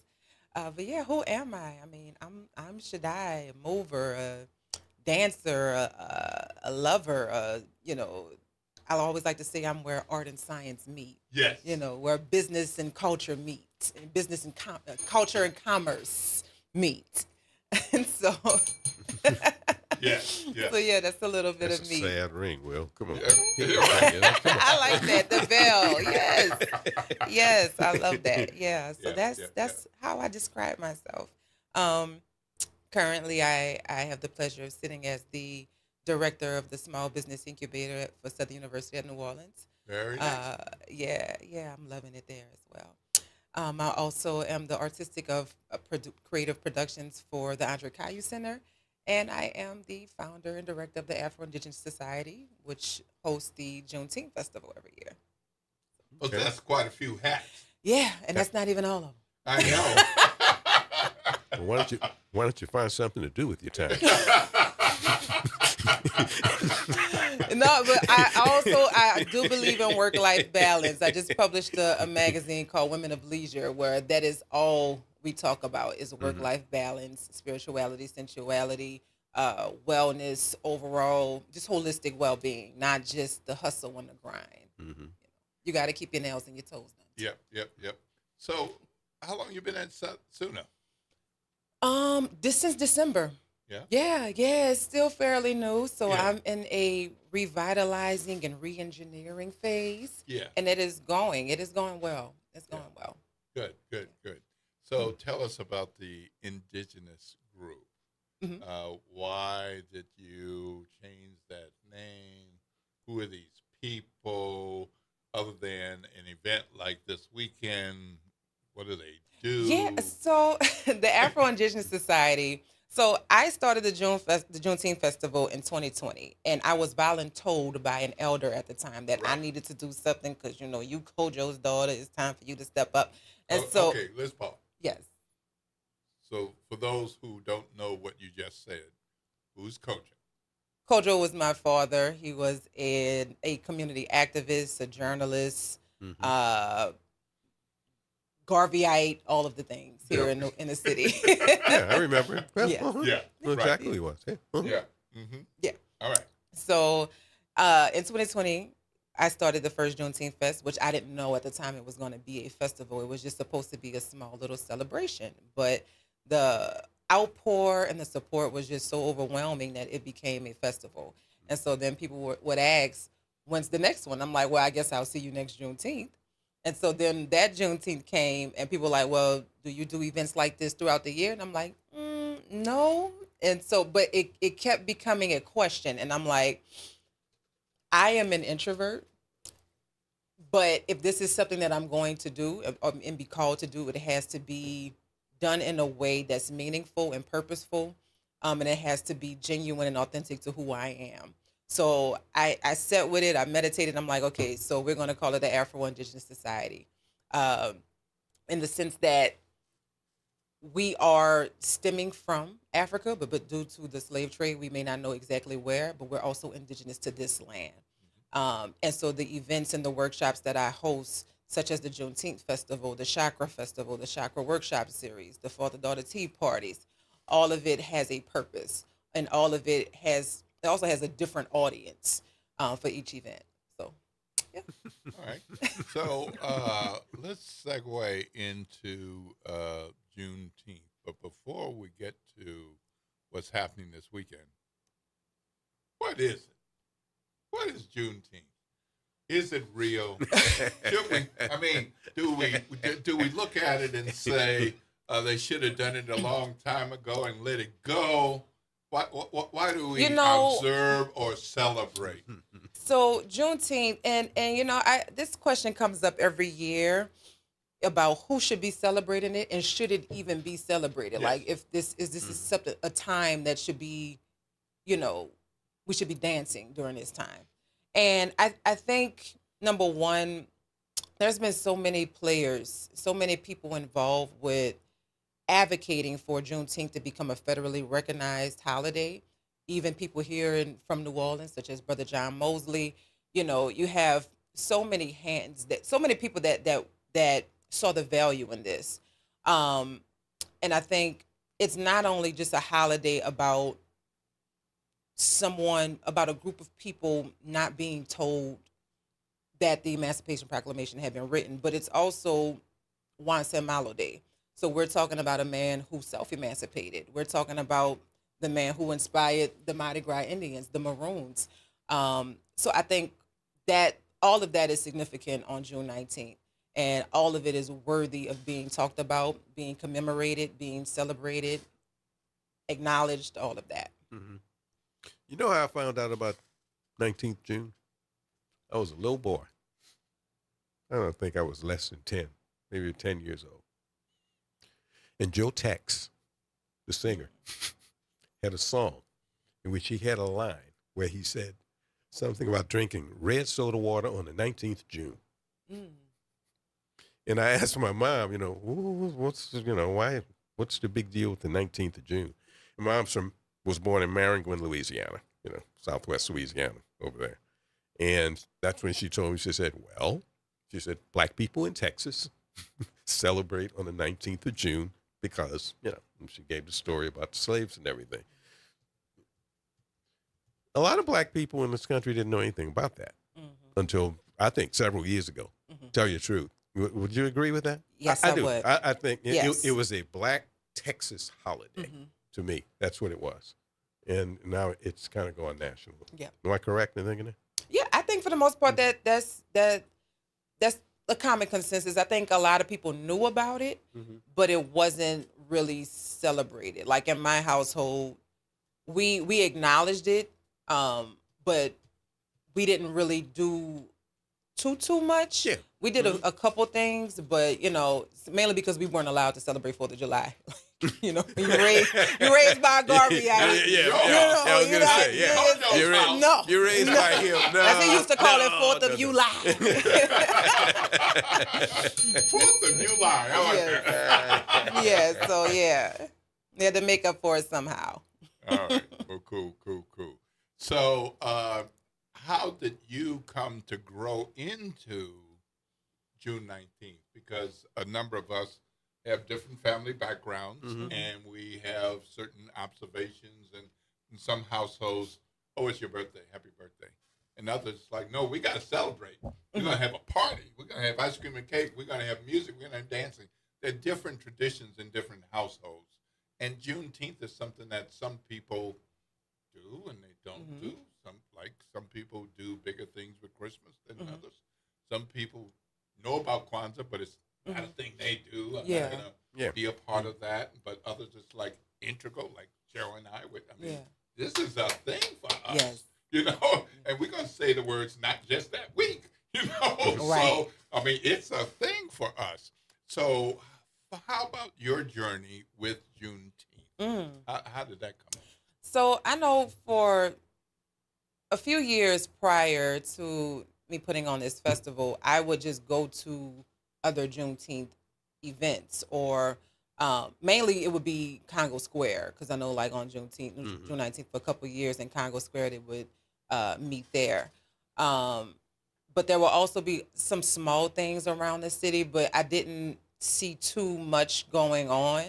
But yeah, who am I? I mean, I'm Shaddai, a mover, a dancer, a lover. I always like to say I'm where art and science meet. Yes. Where business and culture meet, and business and culture and commerce meet. And so. Yeah. So yeah, that's a little bit of me. Sad ring, Will. Come on. I like that. The bell. Yes, I love that. Yeah. So that's how I describe myself. Currently, I have the pleasure of sitting as the director of the Small Business Incubator for Southern University of New Orleans. Very nice. Yeah, I'm loving it there as well. I also am the artistic of creative productions for the Andre Caillou Center. And I am the founder and director of the Afro-Indigenous Society, which hosts the Juneteenth Festival every year. Well, that's quite a few hats. Yeah, and that's not even all of them. I know. Well, why don't you find something to do with your time? No, but I do believe in work-life balance. I just published a magazine called Women of Leisure, where that is all we talk about is work-life balance, spirituality, sensuality, wellness, overall, just holistic well-being, not just the hustle and the grind. You got to keep your nails and your toes done. Yep. So, how long you been at SUNA? This since December. Yeah, it's still fairly new. So I'm in a revitalizing and re-engineering phase. Yeah. And it is going well. It's going well. Good. So tell us about the Indigenous group. Why did you change that name? Who are these people? Other than an event like this weekend, what do they do? Yeah, so the Afro-Indigenous Society. So I started the Juneteenth Festival in 2020, and I was voluntold by an elder at the time that I needed to do something because, you Kojo's daughter, it's time for you to step up. And okay, let's pause. Yes. So for those who don't know what you just said, who's Kojo? Kojo was my father. He was a community activist, a journalist, Garveyite, all of the things here in the city. Yeah, I remember. Well, Yeah. Exactly who he was. Yeah. Yeah. All right. So in 2020, I started the first Juneteenth Fest, which I didn't know at the time it was going to be a festival. It was just supposed to be a small little celebration. But the outpour and the support was just so overwhelming that it became a festival. And so then people would ask, when's the next one? I'm like, well, I guess I'll see you next Juneteenth. And so then that Juneteenth came, and people were like, well, do you do events like this throughout the year? And I'm like, no. And so, but it kept becoming a question. And I'm like, I am an introvert, but if this is something that I'm going to do and be called to do, it has to be done in a way that's meaningful and purposeful. And it has to be genuine and authentic to who I am. So I sat with it, I meditated, I'm like, okay, so we're going to call it the Afro-Indigenous Society, in the sense that we are stemming from Africa, but due to the slave trade, we may not know exactly where, but we're also indigenous to this land. And so the events and the workshops that I host, such as the Juneteenth Festival, the Chakra Festival, the Chakra Workshop Series, the Father-Daughter Tea Parties, all of it has a purpose, and all of it also has a different audience for each event. So, yeah. All right. So let's segue into Juneteenth. But before we get to what's happening this weekend, what is it? What is Juneteenth? Is it real? Should we? I mean, do we look at it and say they should have done it a long time ago and let it go? Why do we observe or celebrate? So Juneteenth, and this question comes up every year about who should be celebrating it and should it even be celebrated? Yes. Like, if this is something, a time that should be, we should be dancing during this time. And I think, number one, there's been so many players, so many people involved with advocating for Juneteenth to become a federally recognized holiday. Even people here from New Orleans, such as Brother John Mosley. You have so many so many people that saw the value in this. And I think it's not only just a holiday about a group of people not being told that the Emancipation Proclamation had been written, but it's also Wansen Malo Day. So we're talking about a man who self-emancipated. We're talking about the man who inspired the Mardi Gras Indians, the Maroons. So I think that all of that is significant on June 19th. And all of it is worthy of being talked about, being commemorated, being celebrated, acknowledged, all of that. Mm-hmm. You know how I found out about 19th June? I was a little boy. I don't think I was less than 10, maybe 10 years old. And Joe Tex, the singer, had a song in which he had a line where he said something about drinking red soda water on the 19th June. Mm. And I asked my mom, what's the big deal with the 19th of June? And Mom's from was born in Maringouin, Louisiana, Southwest Louisiana over there. And that's when she told me, she said, black people in Texas celebrate on the 19th of June because, she gave the story about the slaves and everything. A lot of black people in this country didn't know anything about that until, I think, several years ago. Tell you the truth. Would you agree with that? Yes, I do. would. I think yes. it was a black Texas holiday to me. That's what it was. And now it's kind of going national. Yeah. Am I correct in thinking that? Yeah, I think for the most part that's a common consensus. I think a lot of people knew about it, but it wasn't really celebrated. Like in my household, we acknowledged it, but we didn't really do too much. Yeah. We did a couple things, but mainly because we weren't allowed to celebrate 4th of July. You raised by Garvey. You're raised by him. No, as he used to call it, 4th of July. 4th of July. I like that. Yeah. So they had to make up for it somehow. All right. Well, cool. So, how did you come to grow into June 19th? Because a number of us have different family backgrounds, and we have certain observations. And in some households, oh, it's your birthday, happy birthday. And others like, no, we got to celebrate. We're going to have a party. We're going to have ice cream and cake. We're going to have music. We're going to have dancing. There are different traditions in different households. And Juneteenth is something that some people do and they don't do. Some people do bigger things with Christmas than others. Some people know about Kwanzaa, but it's not a thing they do. I'm not going to be a part of that. But others, it's like integral, like Cheryl and I. This is a thing for us. Yes. And we're going to say the words not just that week, Right. So, it's a thing for us. So how about your journey with Juneteenth? How did that come? So I know for a few years prior to me putting on this festival, I would just go to other Juneteenth events, or mainly it would be Congo Square, because I know like on June 19th for a couple of years in Congo Square they would meet there. But there will also be some small things around the city, but I didn't see too much going on.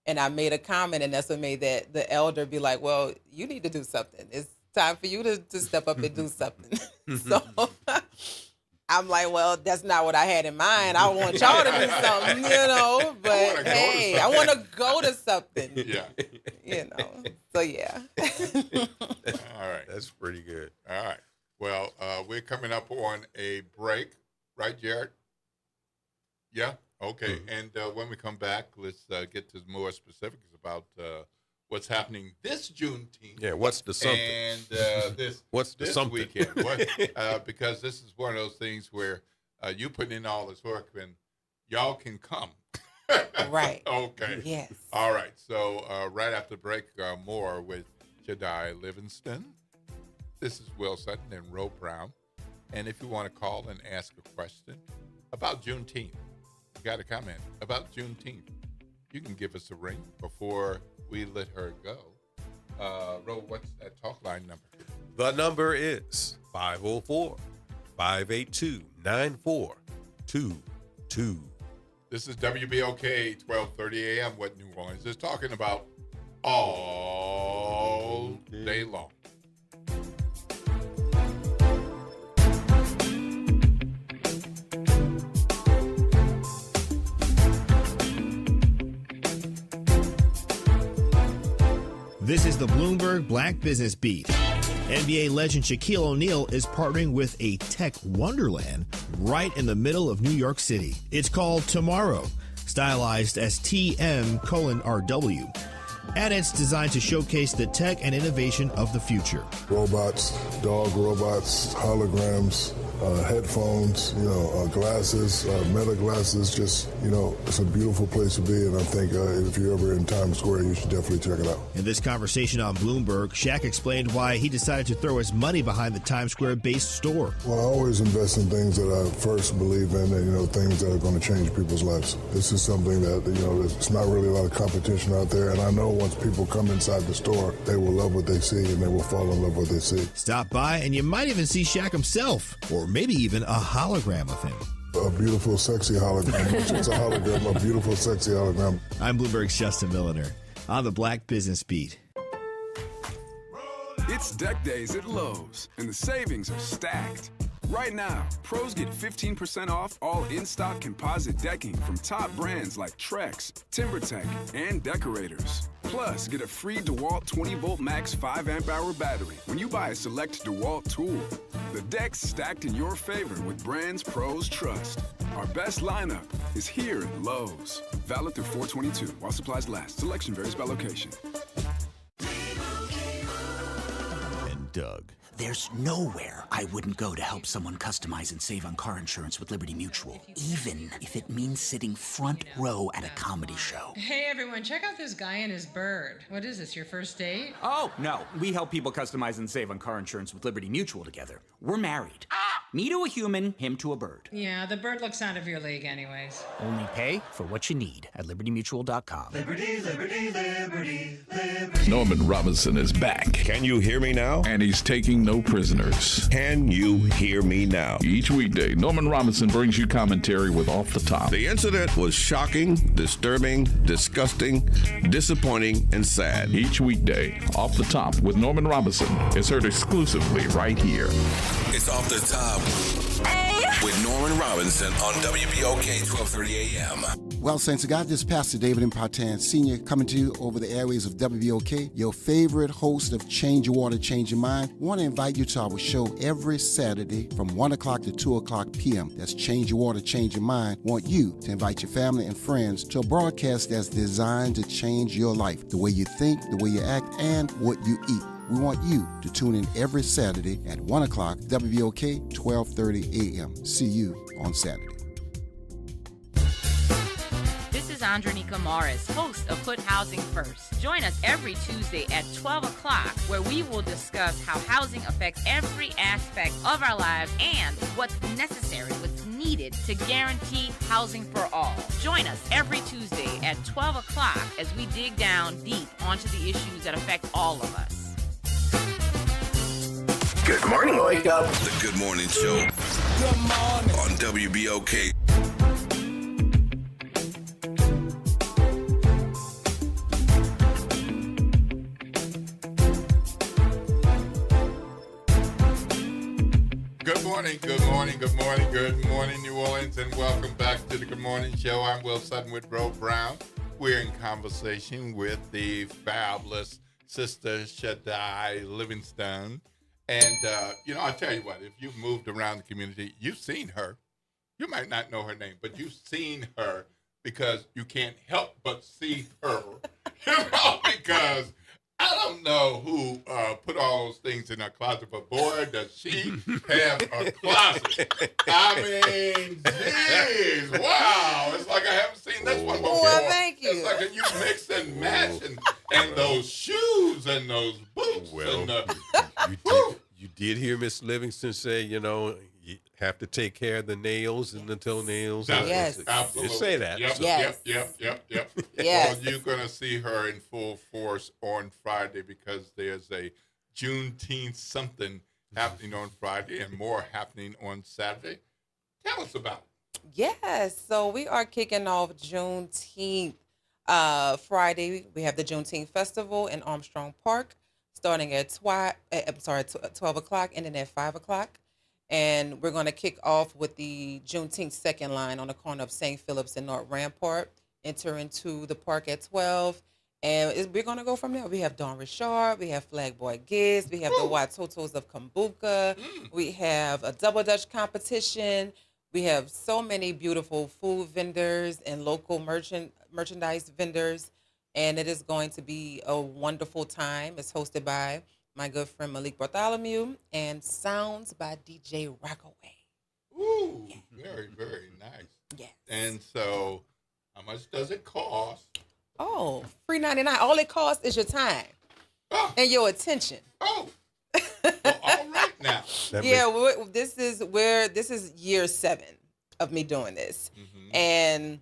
And I made a comment, and that's what made the elder be like, well, you need to do something. It's time for you to step up and do something. So I'm like, well, that's not what I had in mind. I want y'all to do something, but hey, I want to go to something. Yeah. So yeah. All right. That's pretty good. All right. Well, we're coming up on a break, right, Jared? Yeah? Okay. And when we come back, let's get to more specifics about what's happening this Juneteenth. Yeah, what's the something? And what's the this something? Weekend. Because this is one of those things where you put in all this work and y'all can come. Right. Okay. Yes. All right. So right after the break, more with Jedi Livingston. This is Will Sutton and Ro Brown. And if you want to call and ask a question about Juneteenth, you got a comment about Juneteenth, you can give us a ring before we let her go. Ro, what's that talk line number? The number is 504-582-9422. This is WBOK 1230 AM, what New Orleans is talking about all day long. This is the Bloomberg Black Business Beat. NBA legend Shaquille O'Neal is partnering with a tech wonderland right in the middle of New York City. It's called Tomorrow, stylized as TM:RW. And it's designed to showcase the tech and innovation of the future. Robots, dog robots, holograms, headphones, glasses, meta glasses. Just, it's a beautiful place to be, and I think if you're ever in Times Square, you should definitely check it out. In this conversation on Bloomberg, Shaq explained why he decided to throw his money behind the Times Square-based store. Well, I always invest in things that I first believe in, and things that are going to change people's lives. This is something that it's not really a lot of competition out there, and I know once people come inside the store, they will love what they see, and they will fall in love with what they see. Stop by, and you might even see Shaq himself, or maybe even a hologram of him. A beautiful, sexy hologram. It's a hologram, a beautiful, sexy hologram. I'm Bloomberg's Justin Milliner on the Black Business Beat. It's deck days at Lowe's, and the savings are stacked. Right now, pros get 15% off all in-stock composite decking from top brands like Trex, TimberTech, and Decorators. Plus, get a free DeWalt 20-volt max 5-amp-hour battery when you buy a select DeWalt tool. The deck's stacked in your favor with brands pros trust. Our best lineup is here at Lowe's. Valid through 4/22 while supplies last. Selection varies by location. And Doug. There's nowhere I wouldn't go to help someone customize and save on car insurance with Liberty Mutual, even if it means sitting front row at a comedy show. Hey everyone, check out this guy and his bird. What is this, your first date? Oh, no. We help people customize and save on car insurance with Liberty Mutual together. We're married. Me to a human, him to a bird. Yeah, the bird looks out of your league anyways. Only pay for what you need at libertymutual.com. Liberty, liberty, liberty, liberty. Norman Robinson is back. Can you hear me now? And he's taking no prisoners. Can you hear me now? Each weekday, Norman Robinson brings you commentary with Off the Top. The incident was shocking, disturbing, disgusting, disappointing, and sad. Each weekday, Off the Top with Norman Robinson is heard exclusively right here. It's Off the Top with Norman Robinson on WBOK 1230 AM. Well, Saints of God, this is Pastor David Impartan Sr. coming to you over the airways of WBOK, your favorite host of Change Your Water, Change Your Mind. I want to invite you to our show every Saturday from 1 o'clock to 2 o'clock p.m. That's Change Your Water, Change Your Mind. I want you to invite your family and friends to a broadcast that's designed to change your life, the way you think, the way you act, and what you eat. We want you to tune in every Saturday at 1 o'clock, WBOK, 1230 a.m. See you on Saturday. This is Andronika Morris, host of Put Housing First. Join us every Tuesday at 12 o'clock, where we will discuss how housing affects every aspect of our lives and what's necessary, what's needed to guarantee housing for all. Join us every Tuesday at 12 o'clock as we dig down deep onto the issues that affect all of us. Good morning, wake up. The Good Morning Show. Good morning. On WBOK. Good morning, good morning, good morning, good morning, New Orleans, and welcome back to the Good Morning Show. I'm Will Sutton with Bro Brown. We're in conversation with the fabulous Sister Shaddai Livingstone. And, I'll tell you what, if you've moved around the community, you've seen her. You might not know her name, but you've seen her because you can't help but see her. Because I don't know who put all those things in her closet, but boy, does she have a closet. I mean, geez, wow. It's like I haven't seen this one before. Well, thank you. It's like you mix and match and those shoes and those boots. Well, and you did hear Miss Livingston say, you have to take care of the nails and the toenails. Yes, absolutely. Just say that. Yep, So. yep. Yes. Well, you're going to see her in full force on Friday because there's a Juneteenth something happening on Friday and more happening on Saturday. Tell us about it. Yes, so we are kicking off Juneteenth Friday. We have the Juneteenth Festival in Armstrong Park starting at 12 o'clock, ending at 5 o'clock. And we're going to kick off with the Juneteenth second line on the corner of St. Philip's and North Rampart. Enter into the park at 12. And we're going to go from there. We have Don Richard. We have Flag Boy Giz. We have the Watotos of Kumbuka. We have a double Dutch competition. We have so many beautiful food vendors and local merchandise vendors. And it is going to be a wonderful time. It's hosted by my good friend Malik Bartholomew and sounds by DJ Rockaway. Ooh, very, very nice. Yes. And so, how much does it cost? Oh, free 99. All it costs is your time and your attention. Oh. Well, all right now. This is year 7 of me doing this. Mm-hmm. And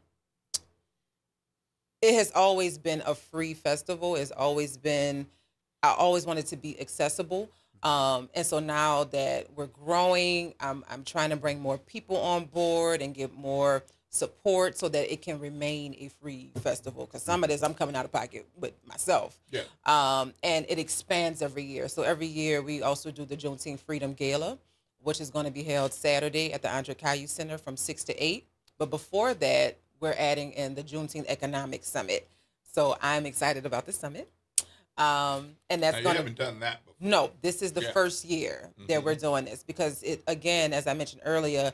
it has always been a free festival. It's always been, I always wanted to be accessible. And so now that we're growing, I'm trying to bring more people on board and get more support so that it can remain a free festival. Because some of this I'm coming out of pocket with myself. Yeah. And it expands every year. So every year we also do the Juneteenth Freedom Gala, which is going to be held Saturday at the Andre Caillou Center from 6 to 8. But before that, we're adding in the Juneteenth Economic Summit. So I'm excited about the summit. And that's you haven't done that before. No, this is the first year that we're doing this because it, again, as I mentioned earlier,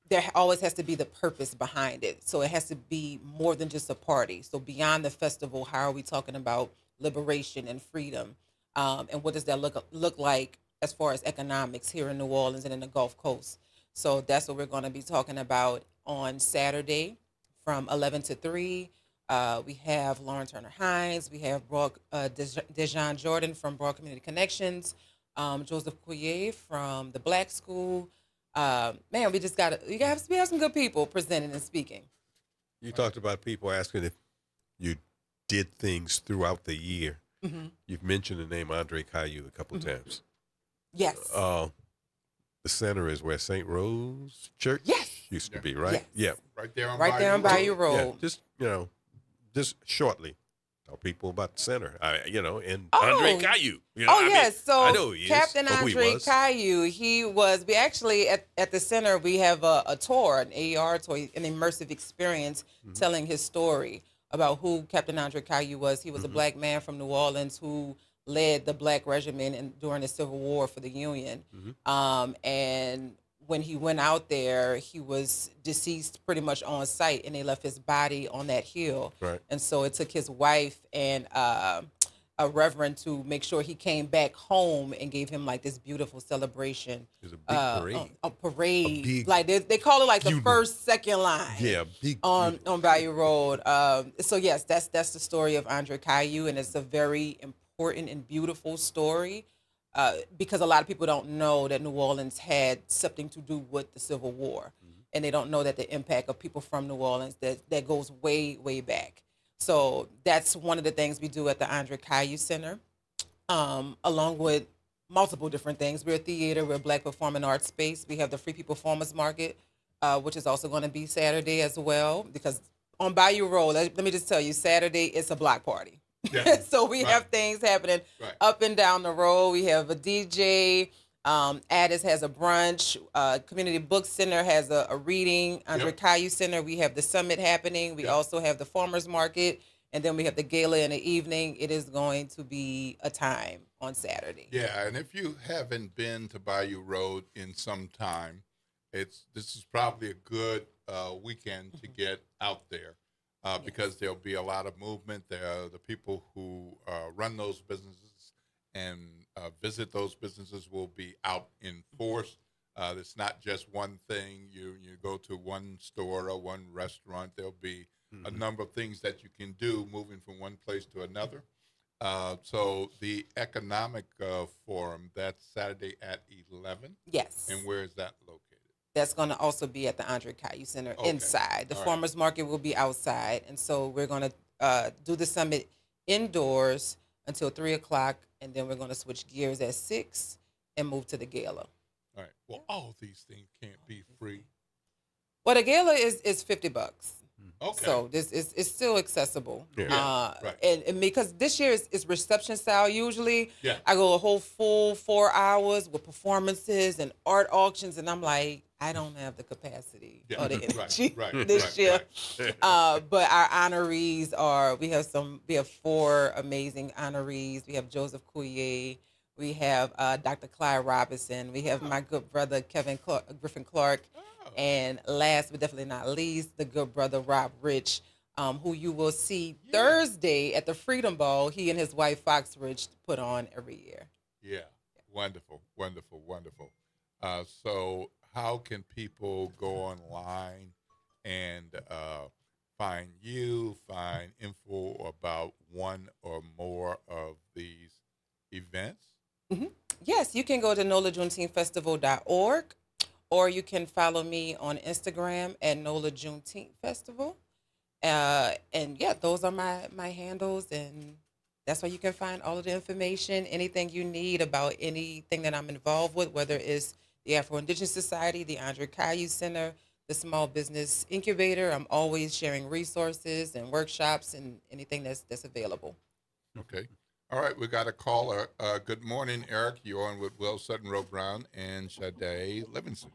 there always has to be the purpose behind it. So it has to be more than just a party. So beyond the festival, how are we talking about liberation and freedom? And what does that look like as far as economics here in New Orleans and in the Gulf Coast? So that's what we're going to be talking about on Saturday from 11 to 3. We have Lauren Turner Hines. We have Dejan Jordan from Broad Community Connections. Joseph Couillet from the Black School. Man, we have some good people presenting and speaking. You talked about people asking if you did things throughout the year. Mm-hmm. You've mentioned the name Andre Caillou a couple times. Yes. The center is where St. Rose Church used to be, right? Yes. Yeah. Right there on Bayou Road. Yeah, just shortly. Tell people about the center, and Andre Caillou. Yes. So I know he is, Captain Andre Caillou, we actually at the center, we have a tour, an AER tour, an immersive experience telling his story about who Captain Andre Caillou was. He was a black man from New Orleans who led the Black Regiment during the Civil War for the Union. And when he went out there, he was deceased pretty much on site, and they left his body on that hill. Right. And so it took his wife and a reverend to make sure he came back home and gave him like this beautiful celebration. It was a big parade. A parade. Big, like they call it like the first, second line. Yeah, big on Bayou Road. So yes, that's the story of Andre Caillou, and it's a very important and beautiful story. Because a lot of people don't know that New Orleans had something to do with the Civil War. And they don't know that the impact of people from New Orleans, that goes way, way back. So that's one of the things we do at the Andre Caillou Center, along with multiple different things. We're a theater, we're a Black performing arts space. We have the Free People Farmers Market, which is also going to be Saturday as well. Because on Bayou Road, let me just tell you, Saturday, it's a block party. Yeah. So we have things happening up and down the road. We have a DJ. Addis has a brunch. Community Book Center has a reading. Andre Caillou Center, we have the summit happening. We also have the farmers market. And then we have the gala in the evening. It is going to be a time on Saturday. Yeah, and if you haven't been to Bayou Road in some time, this is probably a good weekend to get out there. Because there'll be a lot of movement. There are the people who run those businesses and visit those businesses will be out in force. It's not just one thing. You go to one store or one restaurant. There'll be a number of things that you can do moving from one place to another. So the economic forum, that's Saturday at 11? Yes. And where is that located? That's going to also be at the Andre Caillou Center inside. The farmers market will be outside. And so we're going to do the summit indoors until 3 o'clock. And then we're going to switch gears at 6 and move to the gala. All right. Well, all these things can't be free. Well, the gala is $50. Okay. So this is still accessible. Yeah. And because this year is reception style usually. Yeah. I go a whole full 4 hours with performances and art auctions, and I'm like, I don't have the capacity or the energy this year. But our honorees we have 4 amazing honorees. We have Joseph Couillet. We have Dr. Clyde Robinson. We have my good brother, Griffin Clark. And last but definitely not least, the good brother, Rob Rich, who you will see Thursday at the Freedom Ball. He and his wife, Fox Rich, put on every year. Yeah. Wonderful, wonderful, wonderful. So how can people go online and find you, find info about one or more of these events? Mm-hmm. Yes, you can go to NOLA-JuneteenthFestival.org, or you can follow me on Instagram at NOLA Juneteenth Festival. And yeah, those are my handles, and that's where you can find all of the information, anything you need about anything that I'm involved with, whether it's the Afro-Indigenous Society, the Andre Caillou Center, the Small Business Incubator. I'm always sharing resources and workshops and anything that's available. Okay. All right, we got a caller. Good morning, Eric. You're on with Will Sutton Rowe Brown and Sade Livingston.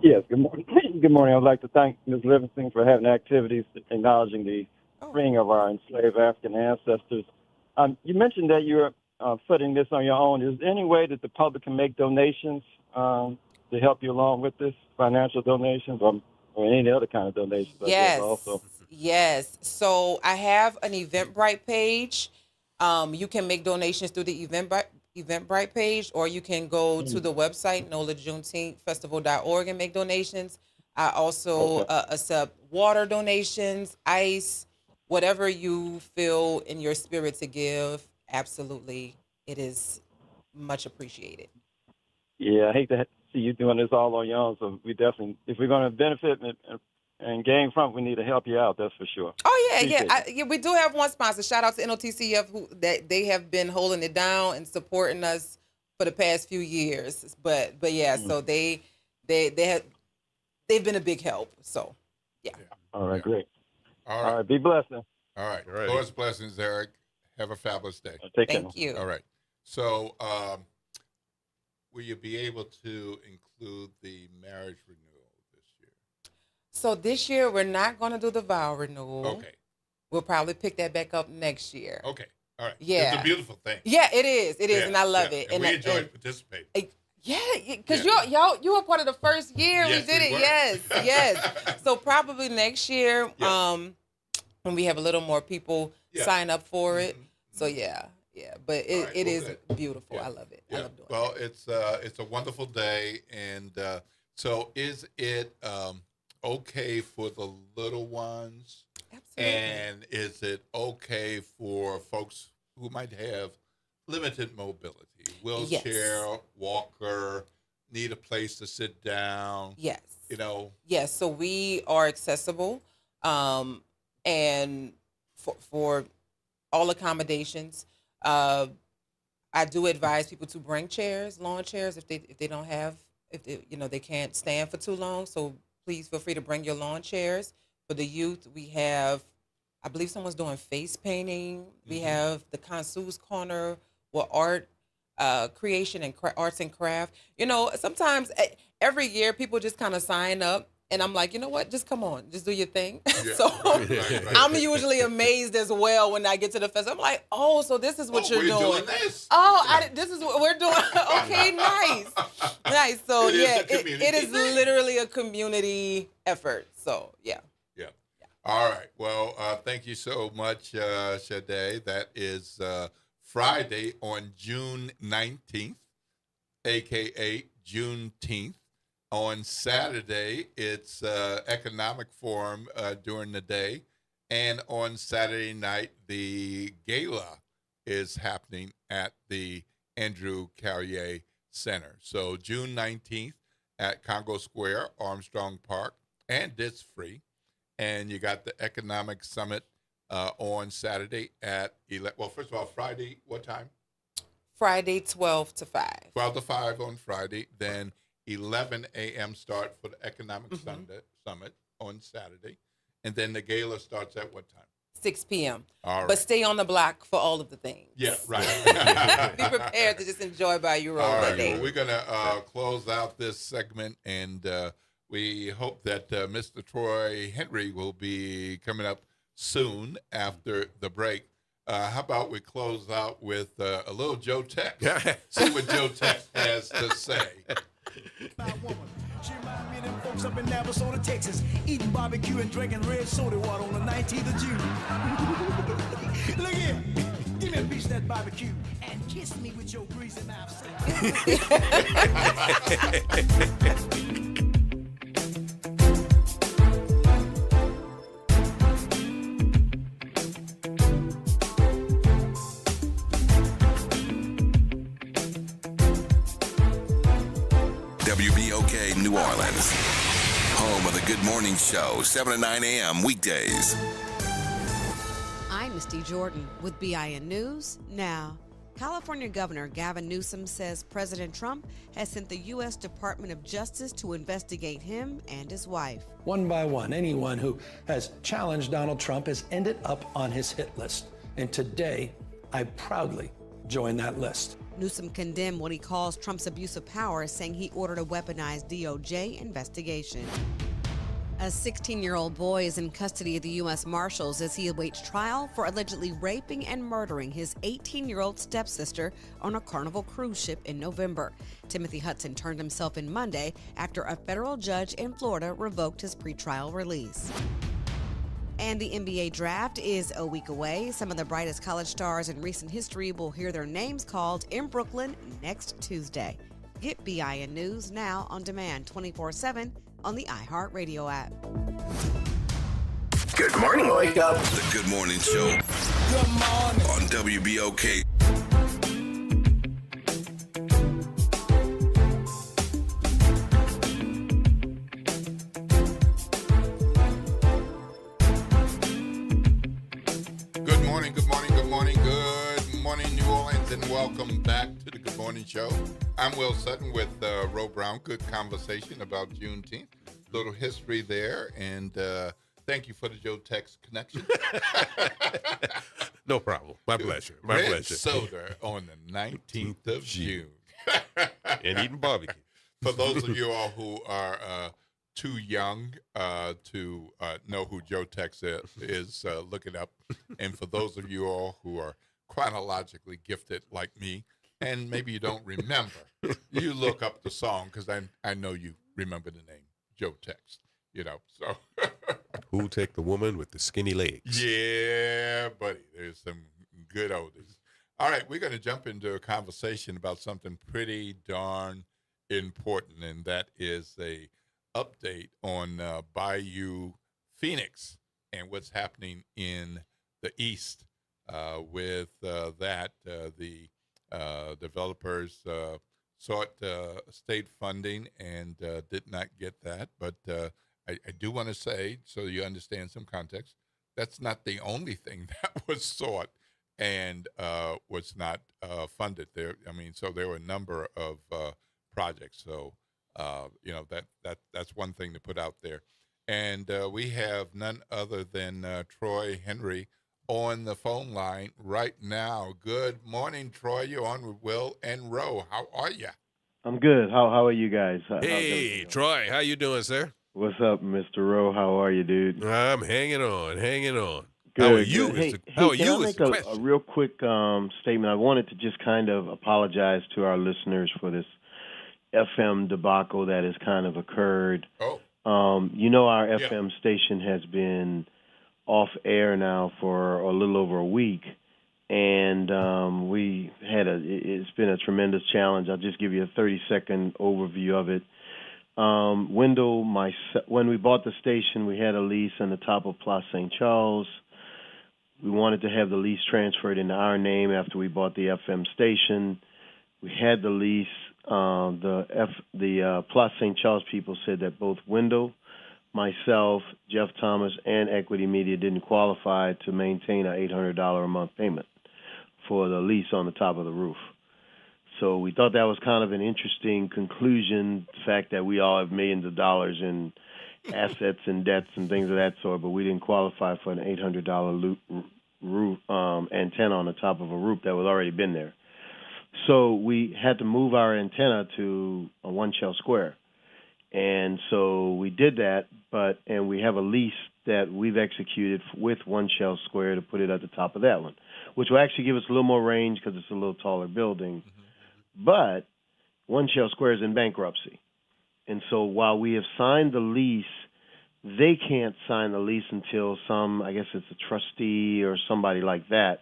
Yes, good morning. Good morning. I'd like to thank Ms. Livingston for having activities acknowledging the freeing of our enslaved African ancestors. You mentioned that you're footing this on your own. Is there any way that the public can make donations to help you along with this, financial donations or any other kind of donations? Yes. Also. Yes. So I have an Eventbrite page. You can make donations through the Eventbrite page, or you can go to the website, NOLA-JuneteenthFestival.org, and make donations. I also accept water donations, ice, whatever you feel in your spirit to give. Absolutely. It is much appreciated. Yeah, I hate to see you doing this all on your own. So we definitely, if we're going to benefit and gain from it, we need to help you out. That's for sure. Oh yeah, yeah. We do have one sponsor. Shout out to NOTCF, who that they have been holding it down and supporting us for the past few years. But yeah, so they've been a big help. So yeah. All right, great. All right. Be blessed. Then. All right. Lord's blessings, Eric. Have a fabulous day. Thank you. All right. So, will you be able to include the marriage renewal this year? So this year we're not going to do the vow renewal. Okay. We'll probably pick that back up next year. Okay. All right. Yeah. It's a beautiful thing. Yeah, it is. It is, and I love it. And we enjoyed participating. Yeah, because you were part of the first year we did it. Yes. So probably next year, when we have a little more people sign up for it. So yeah. But it is beautiful. I love it. Yeah. I love doing it. It's a wonderful day, and so is it okay for the little ones? Absolutely. And is it okay for folks who might have limited mobility, wheelchair, walker, need a place to sit down? Yes. Yes. So we are accessible, and for all accommodations. I do advise people to bring chairs, lawn chairs, if they don't have, they can't stand for too long. So please feel free to bring your lawn chairs. For the youth, we have, I believe someone's doing face painting. We have the Consu's Corner with art creation and arts and craft. Sometimes every year people just kind of sign up. And I'm like, you know what? Just come on. Just do your thing. Yeah. So I'm usually amazed as well when I get to the festival. I'm like, oh, so this is what you're doing. This. Oh, this is what we're doing. Okay, nice. Nice. So, it is literally a community effort. So, yeah. All right. Well, thank you so much, Sade. That is Friday on June 19th, a.k.a. Juneteenth. On Saturday, it's Economic Forum during the day. And on Saturday night, the gala is happening at the Andrew Carrier Center. So June 19th at Congo Square, Armstrong Park, and it's free. And you got the Economic Summit on Saturday at 11. Well, first of all, Friday, what time? Friday, 12 to 5. 12 to 5 on Friday. Then 11 a.m. start for the Economic Summit on Saturday. And then the gala starts at what time? 6 p.m. All right. But stay on the block for all of the things. Yeah, right. Be prepared to just enjoy Bayou Road that day. Well, we're going to close out this segment, and we hope that Mr. Troy Henry will be coming up soon after the break. How about we close out with a little Joe Tex? See what Joe Tex has to say. She remind me of them folks up in Navasota, Texas, eating barbecue and drinking red soda water on the 19th of June. Look here, give me and reach that barbecue and kiss me with your greasy mouth. WBOK New Orleans, home of the Good Morning Show, 7 to 9 a.m. weekdays. I'm Misty Jordan with BIN News Now. California Governor Gavin Newsom says President Trump has sent the U.S. Department of Justice to investigate him and his wife. One by one, anyone who has challenged Donald Trump has ended up on his hit list. And today, I proudly join that list. Newsom condemned what he calls Trump's abuse of power, saying he ordered a weaponized DOJ investigation. A 16-year-old boy is in custody of the U.S. Marshals as he awaits trial for allegedly raping and murdering his 18-year-old stepsister on a Carnival cruise ship in November. Timothy Hudson turned himself in Monday after a federal judge in Florida revoked his pretrial release. And the NBA draft is a week away. Some of the brightest college stars in recent history will hear their names called in Brooklyn next Tuesday. Get BIN News Now on demand 24/7 on the iHeartRadio app. Good morning, wake up. The Good Morning Show. Good morning. On WBOK. New Orleans, and welcome back to the Good Morning Show. I'm Will Sutton with Ro Brown. Good conversation about Juneteenth. Little history there, and thank you for the Joe Tex connection. No problem. My pleasure. My Red pleasure. soda on the 19th of June. And eating barbecue. For those of you all who are too young to know who Joe Tex is, look it up. And for those of you all who are chronologically gifted like me, and maybe you don't remember, you look up the song, because I know you remember the name Joe Tex, so. Who'll take the woman with the skinny legs? Yeah, buddy, there's some good oldies. All right, we're going to jump into a conversation about something pretty darn important, and that is a update on Bayou Phoenix and what's happening in the East. With that, the developers sought state funding and did not get that. But I do want to say, so you understand some context, that's not the only thing that was sought and was not funded. So there were a number of projects. So that's one thing to put out there. And we have none other than Troy Henry on the phone line right now. Good morning, Troy. You're on with Will and Ro. How are you? I'm good. How are you guys? Hey, Troy. How you doing, sir? What's up, Mr. Ro? How are you, dude? I'm hanging on. Good, how are you? Good. How are you? Can I make a real quick statement? I wanted to just kind of apologize to our listeners for this FM debacle that has kind of occurred. Oh. Our FM station has been off air now for a little over a week, and it's been a tremendous challenge. I'll just give you a 30-second overview of it. Wendell, when we bought the station, we had a lease on the top of Place St. Charles. We wanted to have the lease transferred into our name after we bought the FM station. We had the lease. The Place St. Charles people said that both Wendell, myself, Jeff Thomas, and Equity Media didn't qualify to maintain an $800 a month payment for the lease on the top of the roof. So we thought that was kind of an interesting conclusion, the fact that we all have millions of dollars in assets and debts and things of that sort, but we didn't qualify for an $800 roof antenna on the top of a roof that was already been there. So we had to move our antenna to a One Shell Square. And so we did that, and we have a lease that we've executed with One Shell Square to put it at the top of that one, which will actually give us a little more range because it's a little taller building. Mm-hmm. But One Shell Square is in bankruptcy. And so while we have signed the lease, they can't sign the lease until I guess it's a trustee or somebody like that,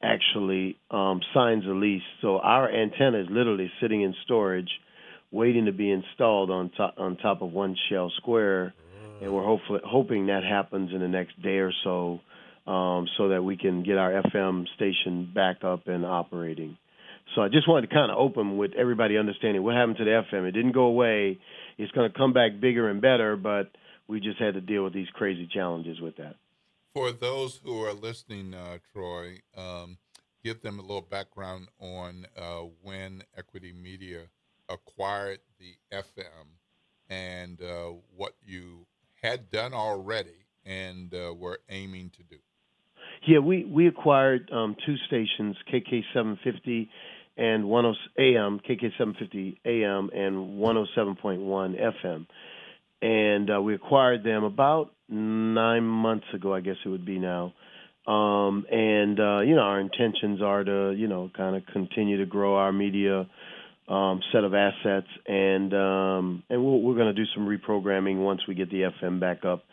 actually signs a lease. So our antenna is literally sitting in storage, waiting to be installed on top of One Shell Square, and we're hoping that happens in the next day or so, so that we can get our FM station back up and operating. So I just wanted to kind of open with everybody understanding what happened to the FM. It didn't go away. It's going to come back bigger and better, but we just had to deal with these crazy challenges with that. For those who are listening, Troy, give them a little background on when Equity Media acquired the FM and what you had done already and were aiming to do. Yeah, we acquired two stations, KK 750 and AM, KK 750 AM and 107.1 FM. And we acquired them about 9 months ago, I guess it would be now. Our intentions are to, kind of continue to grow our media set of assets, and we're going to do some reprogramming once we get the FM back up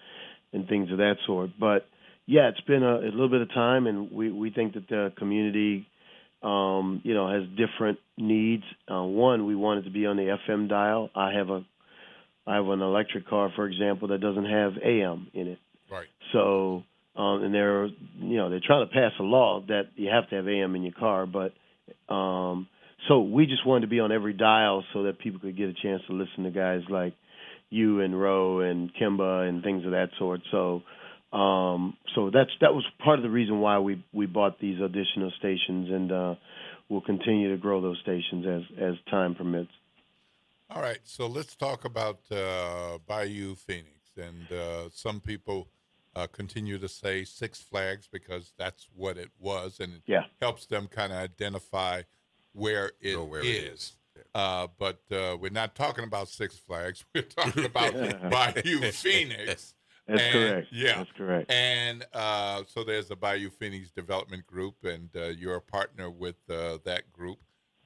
and things of that sort. But yeah, it's been a little bit of time, and we think that the community, has different needs. One, we want it to be on the FM dial. I have an electric car, for example, that doesn't have AM in it. Right. So, and they're trying to pass a law that you have to have AM in your car, but so we just wanted to be on every dial so that people could get a chance to listen to guys like you and Ro and Kimba and things of that sort. So, that was part of the reason why we bought these additional stations, and we'll continue to grow those stations as time permits. All right, so let's talk about Bayou Phoenix. And some people continue to say Six Flags because that's what it was, and it helps them kind of identify where it is. But we're not talking about Six Flags. We're talking about Bayou Phoenix. That's correct. Yeah, that's correct. And so there's the Bayou Phoenix Development Group, and you're a partner with that group.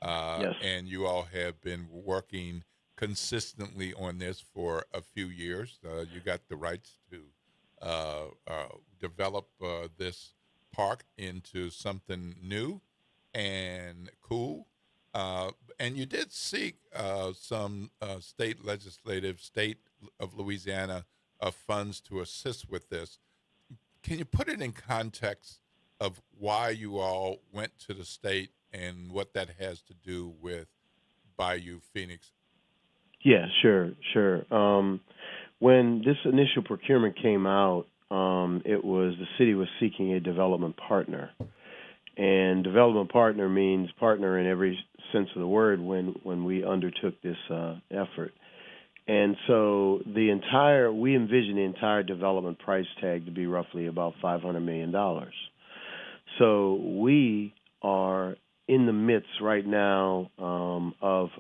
Yes. And you all have been working consistently on this for a few years. You got the rights to develop this park into something new and cool. And you did seek some state of Louisiana funds to assist with this. Can you put it in context of why you all went to the state and what that has to do with Bayou Phoenix? Yeah, sure. When this initial procurement came out, the city was seeking a development partner. And development partner means partner in every sense of the word when we undertook this effort. And so we envision the entire development price tag to be roughly about $500 million. So we are in the midst right now of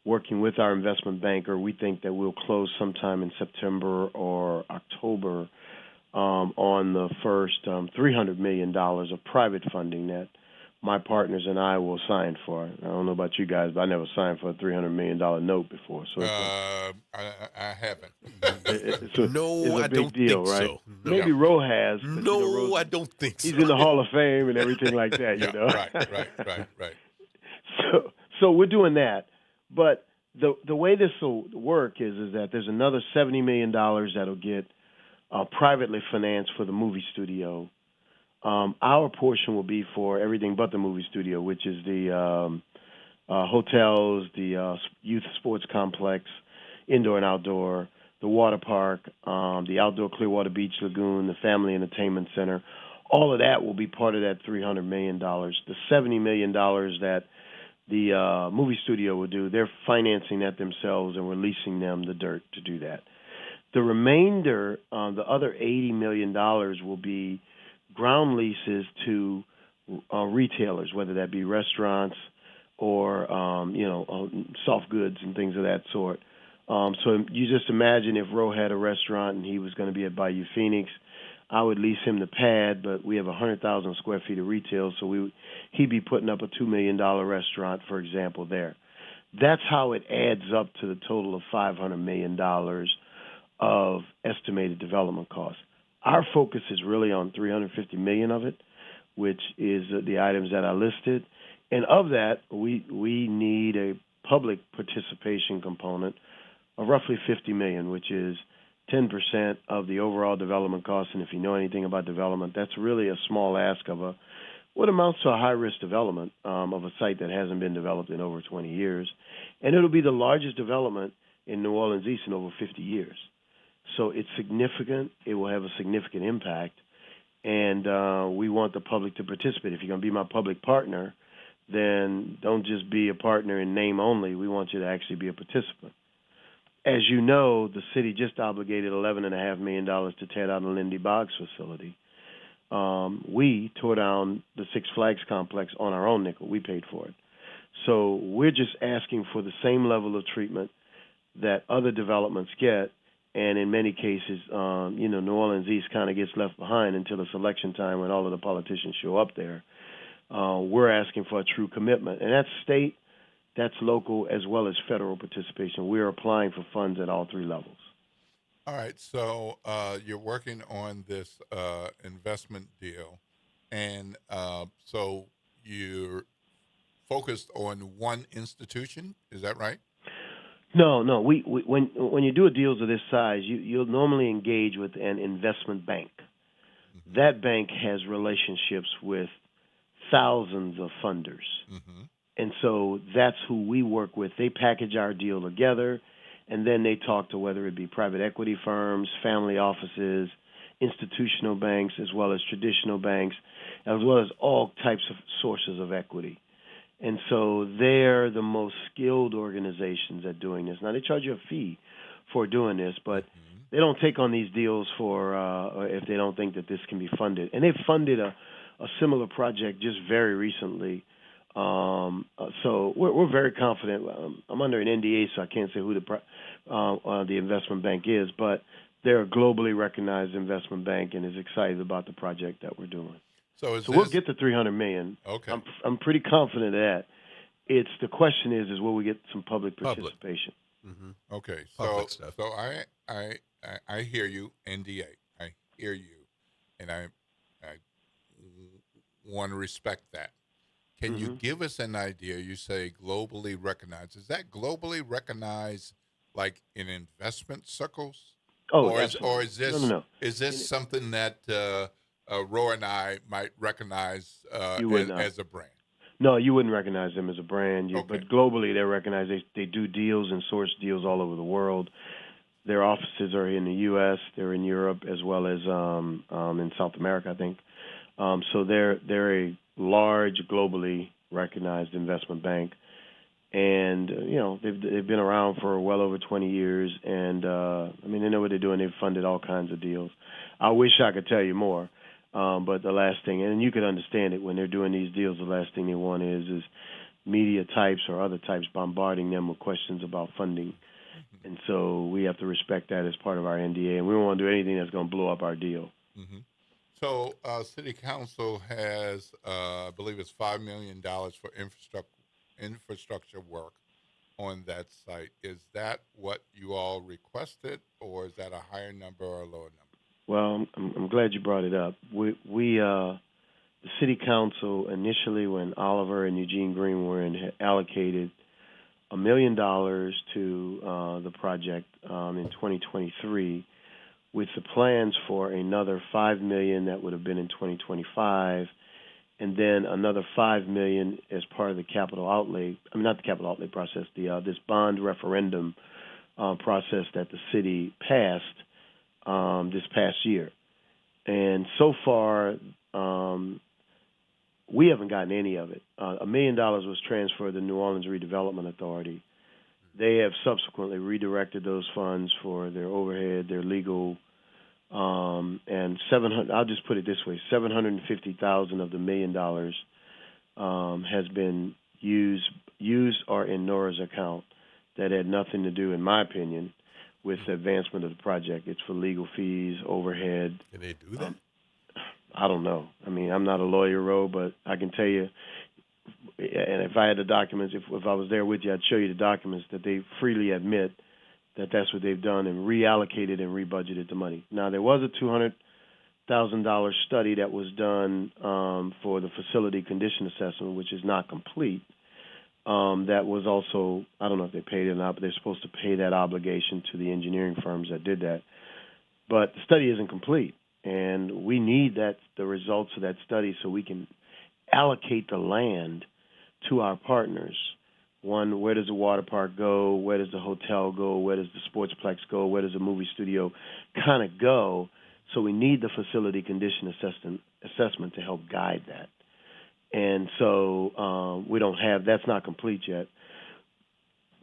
working with our investment banker. We think that we'll close sometime in September or October on the first $300 million of private funding that my partners and I will sign for. I don't know about you guys, but I never signed for a $300 million note before. So I haven't. It's a I big don't deal, think right? so. Maybe Ro has. But, No, I don't think so. He's in the Hall of Fame and everything like that, you know? Right. So we're doing that. But the way this will work is that there's another $70 million that'll get privately financed for the movie studio. Our portion will be for everything but the movie studio, which is the hotels, the youth sports complex, indoor and outdoor, the water park, the outdoor Clearwater Beach Lagoon, the family entertainment center. All of that will be part of that $300 million. The $70 million that the movie studio will do, they're financing that themselves, and we're leasing them the dirt to do that. The remainder, the other $80 million, will be ground leases to retailers, whether that be restaurants or soft goods and things of that sort. So you just imagine if Ro had a restaurant and he was going to be at Bayou Phoenix, I would lease him the pad, but we have 100,000 square feet of retail, so he'd be putting up a $2 million restaurant, for example, there. That's how it adds up to the total of $500 million of estimated development costs. Our focus is really on $350 million of it, which is the items that I listed. And of that, we need a public participation component of roughly $50 million, which is 10% of the overall development cost. And if you know anything about development, that's really a small ask of what amounts to a high-risk development of a site that hasn't been developed in over 20 years. And it'll be the largest development in New Orleans East in over 50 years. So it's significant. It will have a significant impact. And we want the public to participate. If you're going to be my public partner, then don't just be a partner in name only. We want you to actually be a participant. As you know, the city just obligated $11.5 million to tear down the Lindy Boggs facility. We tore down the Six Flags complex on our own nickel. We paid for it. So we're just asking for the same level of treatment that other developments get. And in many cases, New Orleans East kind of gets left behind until it's election time when all of the politicians show up there. We're asking for a true commitment. And that's state, that's local, as well as federal participation. We're applying for funds at all three levels. All right. So you're working on this investment deal. And so you're focused on one institution. Is that right? No. When you do a deal of this size, you'll normally engage with an investment bank. Mm-hmm. That bank has relationships with thousands of funders. Mm-hmm. And so that's who we work with. They package our deal together, and then they talk to whether it be private equity firms, family offices, institutional banks, as well as traditional banks, as well as all types of sources of equity. And so they're the most skilled organizations at doing this. Now, they charge you a fee for doing this, but they don't take on these deals for if they don't think that this can be funded. And they've funded a similar project just very recently. So we're very confident. I'm under an NDA, so I can't say who the investment bank is, but they're a globally recognized investment bank and is excited about the project that we're doing. So we'll get the $300 million. Okay. I'm pretty confident of that. It's the question is will we get some public participation? Mm-hmm. Okay. Public stuff. So I hear you, NDA. I hear you, and I want to respect that. Can you give us an idea? You say globally recognized. Is that globally recognized, like in investment circles? Oh, or is this no. Is this something that Roy and I might recognize as a brand? No, you wouldn't recognize them as a brand. But globally, they're recognized. They do deals and source deals all over the world. Their offices are in the U.S. They're in Europe as well as in South America, I think. So they're a large, globally recognized investment bank, and they've been around for well over 20 years. And they know what they're doing. They've funded all kinds of deals. I wish I could tell you more, but the last thing, and you could understand it when they're doing these deals, the last thing they want is media types or other types bombarding them with questions about funding. And so we have to respect that as part of our NDA, and we don't want to do anything that's going to blow up our deal. Mm-hmm. So City Council has, I believe it's $5 million for infrastructure work on that site. Is that what you all requested, or is that a higher number or a lower number? Well, I'm glad you brought it up. We the City Council initially, when Oliver and Eugene Green were in, had allocated $1 million to the project in 2023, with the plans for another $5 million that would have been in 2025, and then another $5 million as part of the capital outlay. Not the capital outlay process. This bond referendum process that the city passed this past year, and so far we haven't gotten any of it. $1 million was transferred to the New Orleans Redevelopment Authority. They have subsequently redirected those funds for their overhead, their legal, and I'll just put it this way: $750,000 of the $1 million has been used or in Nora's account. That had nothing to do, in my opinion, with the advancement of the project. It's for legal fees, overhead. Can they do that? I don't know. I'm not a lawyer, Ro, but I can tell you. And if I had the documents, if I was there with you, I'd show you the documents that they freely admit that that's what they've done and reallocated and rebudgeted the money. Now, there was a $200 $600,000 study that was done for the facility condition assessment, which is not complete. That was also, I don't know if they paid it or not, but they're supposed to pay that obligation to the engineering firms that did that. But the study isn't complete, and we need the results of that study so we can allocate the land to our partners. One, where does the water park go? Where does the hotel go? Where does the sportsplex go? Where does the movie studio kind of go? So we need the facility condition assessment to help guide that. And so we don't have, that's not complete yet.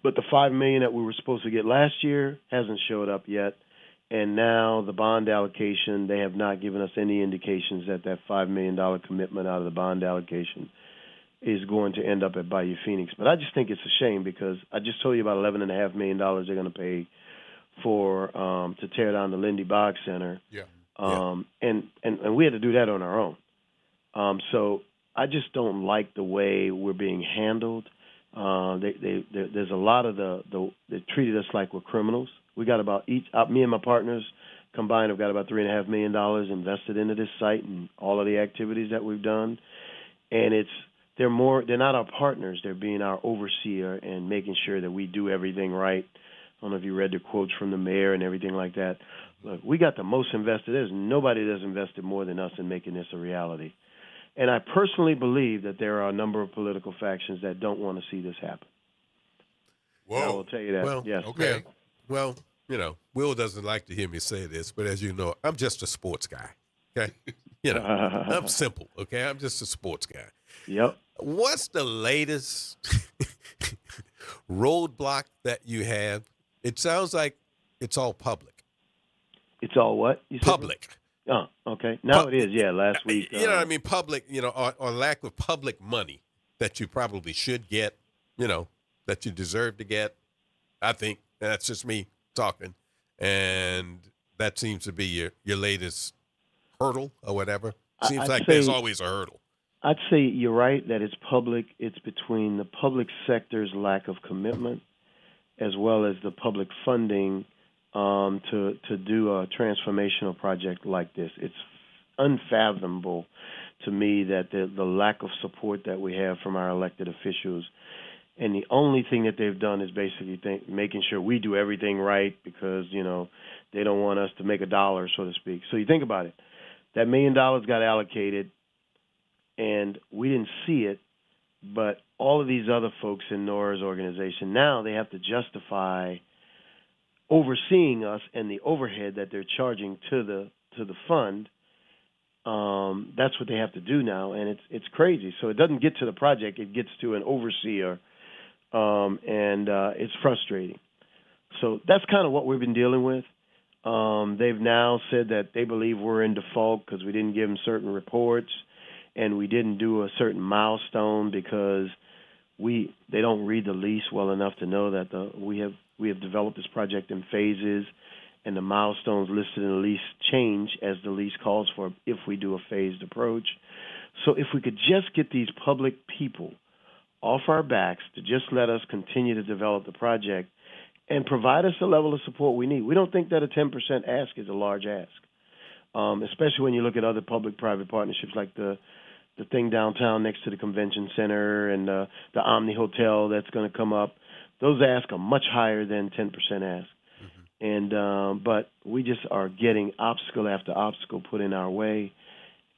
But the $5 million that we were supposed to get last year hasn't showed up yet. And now the bond allocation, they have not given us any indications that that $5 million commitment out of the bond allocation is going to end up at Bayou Phoenix. But I just think it's a shame because I just told you about $11.5 million they're going to pay for to tear down the Lindy Boggs Center. Yeah. And we had to do that on our own. So I just don't like the way we're being handled. There's a lot of they treated us like we're criminals. We got about me and my partners combined have got about $3.5 million invested into this site and all of the activities that we've done. And they're not our partners. They're being our overseer and making sure that we do everything right. I don't know if you read the quotes from the mayor and everything like that. Look, we got the most invested. There's nobody that's invested more than us in making this a reality. And I personally believe that there are a number of political factions that don't want to see this happen. Whoa. And I will tell you that. Well, yes. Okay. Yeah. Well, Will doesn't like to hear me say this, but as you know, I'm just a sports guy. Okay. I'm simple. Okay. I'm just a sports guy. Yep. What's the latest roadblock that you have? It sounds like it's all public. It's all what? You said? Public. Oh, okay. Now it is, yeah, last week. You know what I mean? Public, or lack of public money that you probably should get, that you deserve to get. I think that's just me talking. And that seems to be your latest hurdle or whatever. Seems like there's always a hurdle. I'd say you're right that it's public. It's between the public sector's lack of commitment as well as the public funding to do a transformational project like this. It's unfathomable to me that the lack of support that we have from our elected officials, and the only thing that they've done is basically making sure we do everything right because, they don't want us to make a dollar, so to speak. So you think about it. That $1 million got allocated, and we didn't see it, but all of these other folks in Nora's organization, now they have to justify overseeing us and the overhead that they're charging to the fund. That's what they have to do now, and it's crazy. So it doesn't get to the project; it gets to an overseer, and it's frustrating. So that's kind of what we've been dealing with. They've now said that they believe we're in default because we didn't give them certain reports, and we didn't do a certain milestone because they don't read the lease well enough to know that we have developed this project in phases, and the milestones listed in the lease change as the lease calls for if we do a phased approach. So if we could just get these public people off our backs to just let us continue to develop the project and provide us the level of support we need. We don't think that a 10% ask is a large ask, especially when you look at other public-private partnerships like the thing downtown next to the convention center and the Omni Hotel that's going to come up. Those asks are much higher than 10% ask. And but we just are getting obstacle after obstacle put in our way,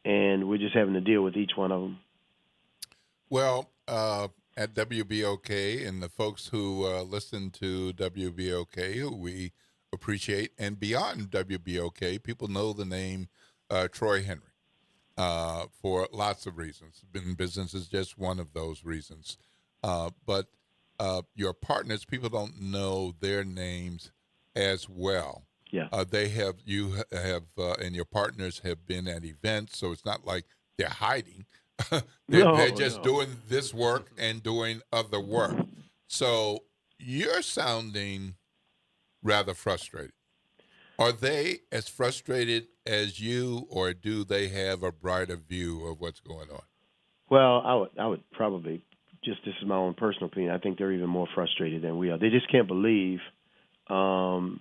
and we're just having to deal with each one of them. Well, at WBOK and the folks who listen to WBOK, who we appreciate, and beyond WBOK, people know the name Troy Henry for lots of reasons. Been business is just one of those reasons. But your partners, people don't know their names as well. Yeah. You have, and your partners have been at events, so it's not like they're hiding. They're just doing this work and doing other work. So you're sounding rather frustrated. Are they as frustrated as you, or do they have a brighter view of what's going on? Well, I would probably, this is my own personal opinion, I think they're even more frustrated than we are. They just can't believe some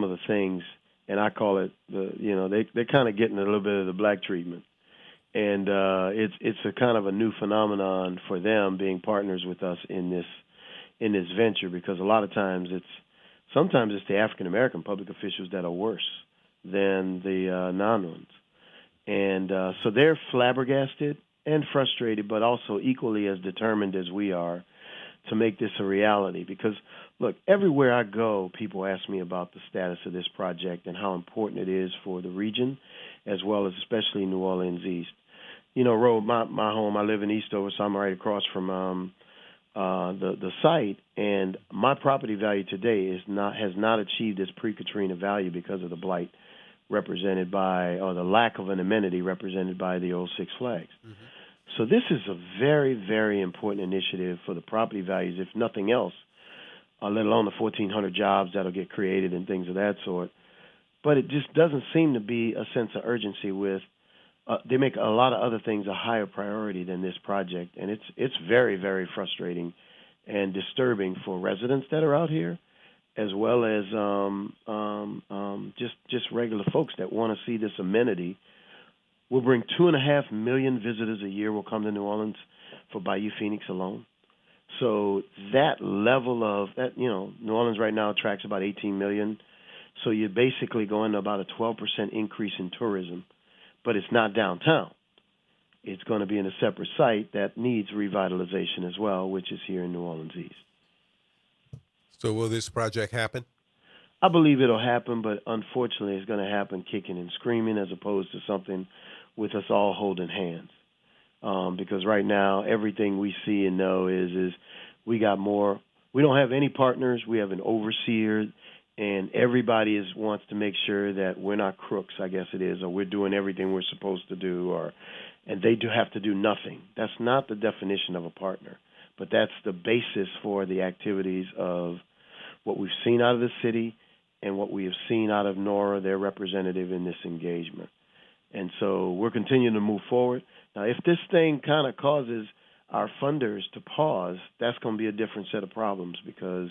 of the things and I call it they're kind of getting a little bit of the black treatment, and it's a kind of a new phenomenon for them being partners with us in this venture, because a lot of times sometimes it's the African American public officials that are worse than the non-ones, and so they're flabbergasted and frustrated, but also equally as determined as we are to make this a reality. Because, look, everywhere I go, people ask me about the status of this project and how important it is for the region, as well as especially New Orleans East. Ro, my home, I live in Eastover, so I'm right across from the site, and my property value today has not achieved its pre-Katrina value because of the blight represented by, or the lack of an amenity represented by the old Six Flags. Mm-hmm. So this is a very, very important initiative for the property values, if nothing else, let alone the 1,400 jobs that'll get created and things of that sort. But it just doesn't seem to be a sense of urgency with, they make a lot of other things a higher priority than this project, and it's very, very frustrating and disturbing for residents that are out here, as well as just regular folks that want to see this amenity. We'll bring 2.5 million visitors a year will come to New Orleans for Bayou Phoenix alone. So that level of that, New Orleans right now attracts about 18 million. So you're basically going to about a 12% increase in tourism, but it's not downtown. It's going to be in a separate site that needs revitalization as well, which is here in New Orleans East. So will this project happen? I believe it'll happen, but unfortunately it's going to happen kicking and screaming as opposed to something with us all holding hands. Because right now everything we see and know is we got more. We don't have any partners. We have an overseer, and everybody wants to make sure that we're not crooks, I guess it is, or we're doing everything we're supposed to do, and they do have to do nothing. That's not the definition of a partner, but that's the basis for the activities of what we've seen out of the city and what we have seen out of Nora, their representative in this engagement. And so we're continuing to move forward. Now, if this thing kind of causes our funders to pause, that's going to be a different set of problems, because,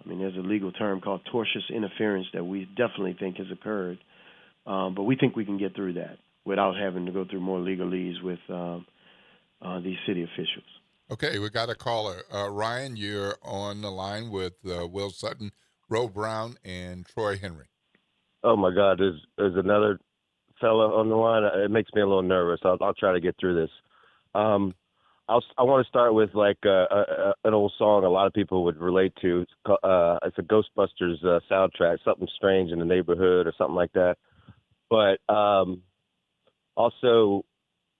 there's a legal term called tortious interference that we definitely think has occurred. But we think we can get through that without having to go through more legalese with these city officials. Okay, we got a caller. Ryan, you're on the line with Will Sutton, Ro Brown, and Troy Henry. Oh, my God, there's another fella on the line. It makes me a little nervous. I'll try to get through this. I want to start with an old song a lot of people would relate to. It's a Ghostbusters soundtrack, Something Strange in the Neighborhood or something like that. But also,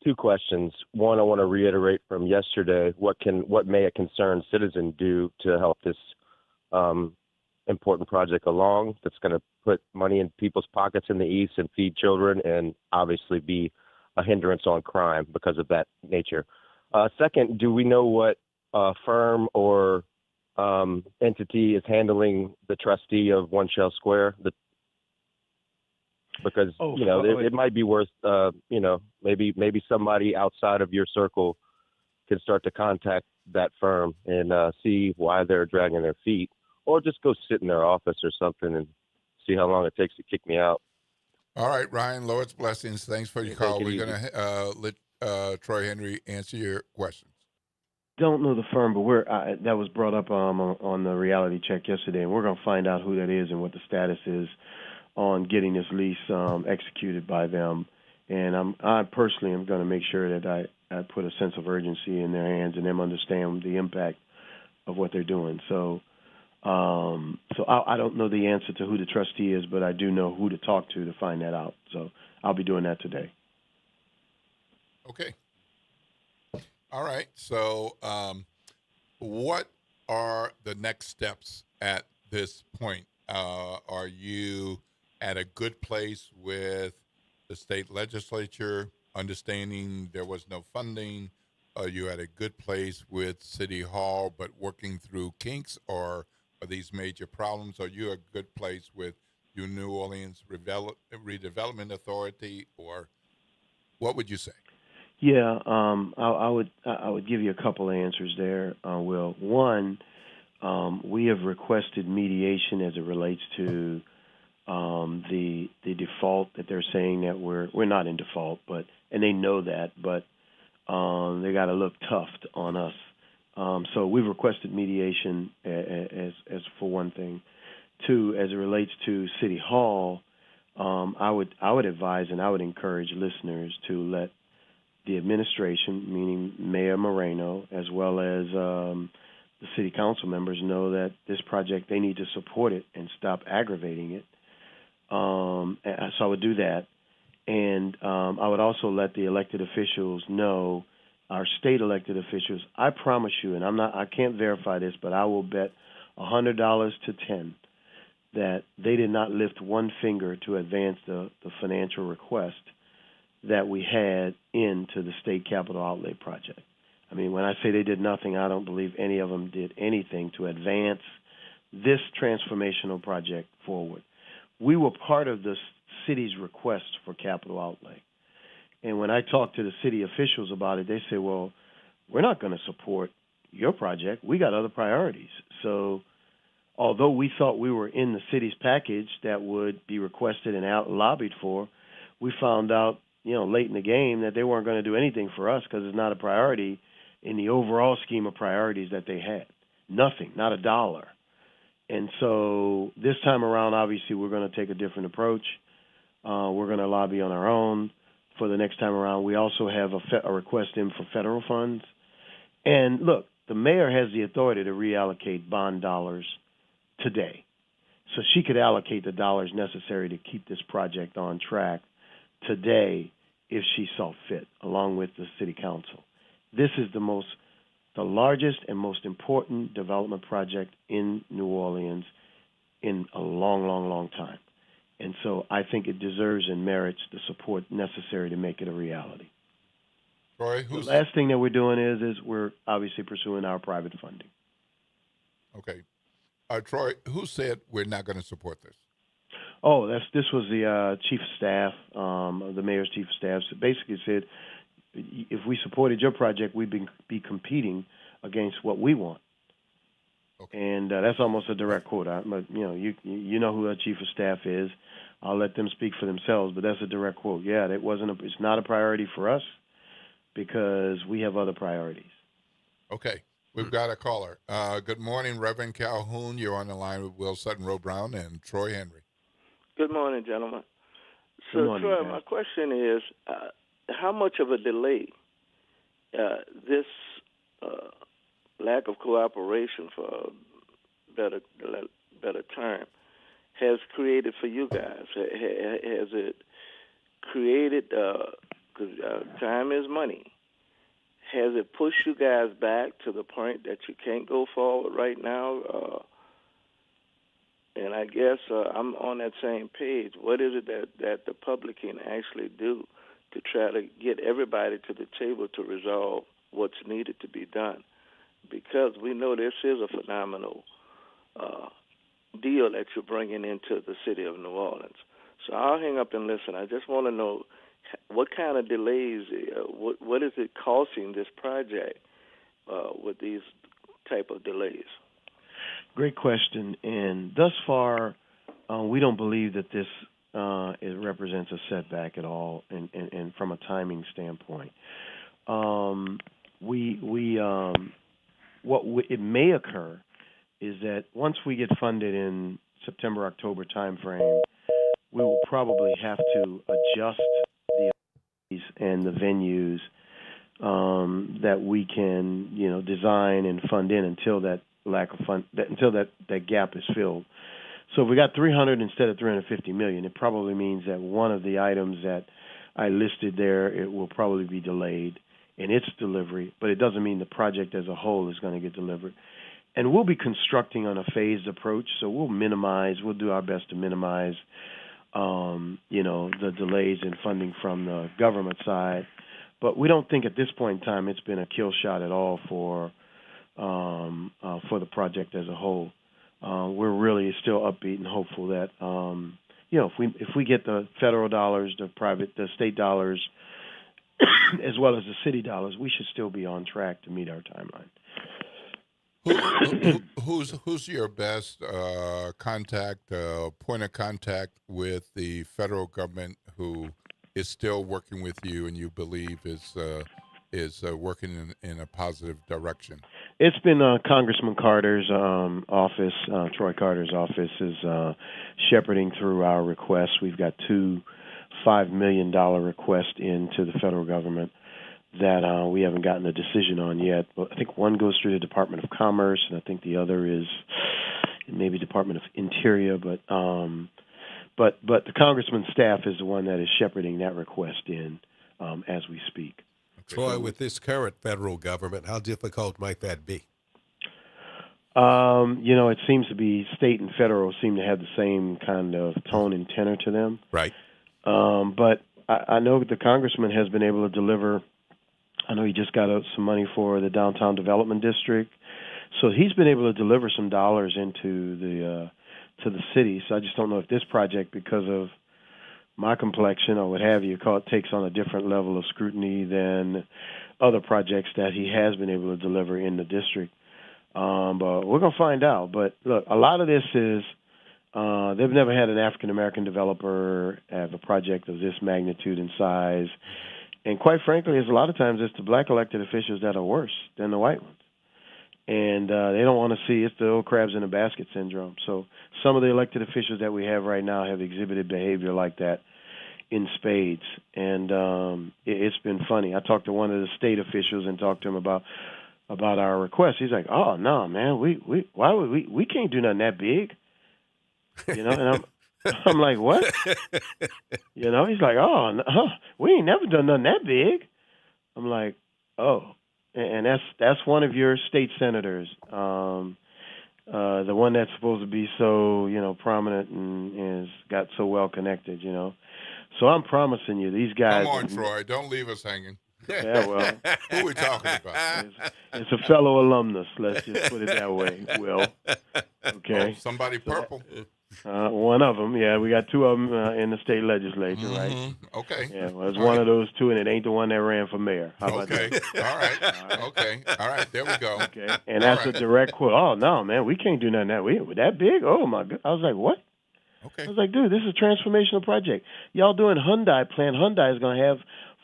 two questions. One, I want to reiterate from yesterday, what may a concerned citizen do to help this important project along that's going to put money in people's pockets in the East and feed children, and obviously be a hindrance on crime because of that nature. Second, do we know what firm or entity is handling the trustee of One Shell Square? Because it might be worth maybe somebody outside of your circle can start to contact that firm and see why they're dragging their feet, or just go sit in their office or something and see how long it takes to kick me out. All right, Ryan, Lord's blessings. Thanks for your call. We're going to let Troy Henry answer your questions. Don't know the firm, but that was brought up on the reality check yesterday, and we're going to find out who that is and what the status is on getting this lease executed by them. And I personally am going to make sure that I put a sense of urgency in their hands and them understand the impact of what they're doing. So I don't know the answer to who the trustee is, but I do know who to talk to find that out. So I'll be doing that today. Okay. All right. So what are the next steps at this point? Are you at a good place with the state legislature, understanding there was no funding? Are you at a good place with City Hall, but working through kinks, or are these major problems? Are you a good place with your New Orleans Redevelopment Authority, or what would you say? Yeah, I would give you a couple of answers there, Will. One, we have requested mediation as it relates to The default that they're saying that we're not in default, and they know that, but they got to look tough on us. So we've requested mediation as for one thing. Two, as it relates to City Hall, I would advise and I would encourage listeners to let the administration, meaning Mayor Moreno, as well as the city council members, know that this project, they need to support it and stop aggravating it. So I would do that. And I would also let the elected officials know, our state elected officials, I promise you, and I can't verify this, but I will bet $100 to 10 that they did not lift one finger to advance the financial request that we had into the state capital outlay project. I mean, when I say they did nothing, I don't believe any of them did anything to advance this transformational project forward. We were part of the city's request for capital outlay. And when I talked to the city officials about it, they said, well, we're not going to support your project. We got other priorities. So although we thought we were in the city's package that would be requested and lobbied for, we found out, late in the game that they weren't going to do anything for us because it's not a priority in the overall scheme of priorities that they had. Nothing, not a dollar. And so this time around, obviously, we're going to take a different approach. We're going to lobby on our own for the next time around. We also have a request in for federal funds. And look, the mayor has the authority to reallocate bond dollars today. So she could allocate the dollars necessary to keep this project on track today if she saw fit, along with the city council. This is the largest and most important development project in New Orleans in a long, long, long time. And so I think it deserves and merits the support necessary to make it a reality. Troy, the last thing that we're doing is we're obviously pursuing our private funding. Okay. Troy, who said we're not going to support this? Oh, this was the chief of staff, the mayor's chief of staff. So basically said, if we supported your project, we'd be competing against what we want. Okay. And that's almost a direct quote. But you know who our chief of staff is. I'll let them speak for themselves, but that's a direct quote. Yeah, it's not a priority for us because we have other priorities. Okay. We've got a caller. Good morning, Reverend Calhoun. You're on the line with Will Sutton Rowe Brown and Troy Henry. Good morning, gentlemen. So, Good morning, Troy, guys. my question is, how much of a delay this lack of cooperation, for a better term, has created for you guys? Has it created, because time is money, has it pushed you guys back to the point that you can't go forward right now? And I guess I'm on that same page. What is it that the public can actually do to try to get everybody to the table to resolve what's needed to be done? Because we know this is a phenomenal deal that you're bringing into the city of New Orleans. So I'll hang up and listen. I just want to know what kind of delays, what is it costing this project with these type of delays? Great question. And thus far, we don't believe that this it represents a setback at all, and from a timing standpoint. It may occur is that once we get funded in September, October timeframe, we will probably have to adjust the and the venues that we can, design and fund in until that until that gap is filled. So if we got 300 instead of 350 million, it probably means that one of the items that I listed there, it will probably be delayed in its delivery, but it doesn't mean the project as a whole is going to get delivered. And we'll be constructing on a phased approach, so we'll do our best to minimize, the delays in funding from the government side. But we don't think at this point in time it's been a kill shot at all for the project as a whole. We're really still upbeat and hopeful that if we get the federal dollars, the state dollars, as well as the city dollars, we should still be on track to meet our timeline. Who's your best contact, point of contact with the federal government who is still working with you and you believe is working in a positive direction? It's been Congressman Carter's office. Troy Carter's office is shepherding through our requests. We've got two $5 million requests into the federal government that we haven't gotten a decision on yet. But I think one goes through the Department of Commerce, and I think the other is maybe Department of Interior. But the congressman's staff is the one that is shepherding that request in as we speak. Troy, with this current federal government, how difficult might that be? It seems to be state and federal seem to have the same kind of tone and tenor to them. Right. But I know the congressman has been able to deliver. I know he just got some money for the Downtown Development District. So he's been able to deliver some dollars into to the city. So I just don't know if this project, because of my complexion or what have you, takes on a different level of scrutiny than other projects that he has been able to deliver in the district. But we're going to find out. But look, a lot of this is they've never had an African-American developer have a project of this magnitude and size. And quite frankly, there's a lot of times it's the black elected officials that are worse than the white ones. And they don't want to see it's the old crabs in a basket syndrome. So some of the elected officials that we have right now have exhibited behavior like that in spades. And it's been funny. I talked to one of the state officials and talked to him about our request. He's like, "Oh no, man, we can't do nothing that big." And I'm like, "What?" He's like, "Oh, no, we ain't never done nothing that big." I'm like, "Oh." And that's one of your state senators, the one that's supposed to be so prominent and is got so well connected, So I'm promising you, these guys. Come on, Troy, don't leave us hanging. Yeah, well, who are we talking about? It's a fellow alumnus. Let's just put it that way. Will. Okay. Oh, somebody purple. One of them, yeah. We got two of them in the state legislature, right? Okay. Yeah, well, it's one of those two, and it ain't the one that ran for mayor. How about that? All right. Okay. All right. There we go. Okay. And that's a direct quote. "Oh, no, man, we can't do nothing that big? Oh, my God." I was like, what? Okay. I was like, dude, this is a transformational project. Y'all doing Hyundai plant. Hyundai is going to have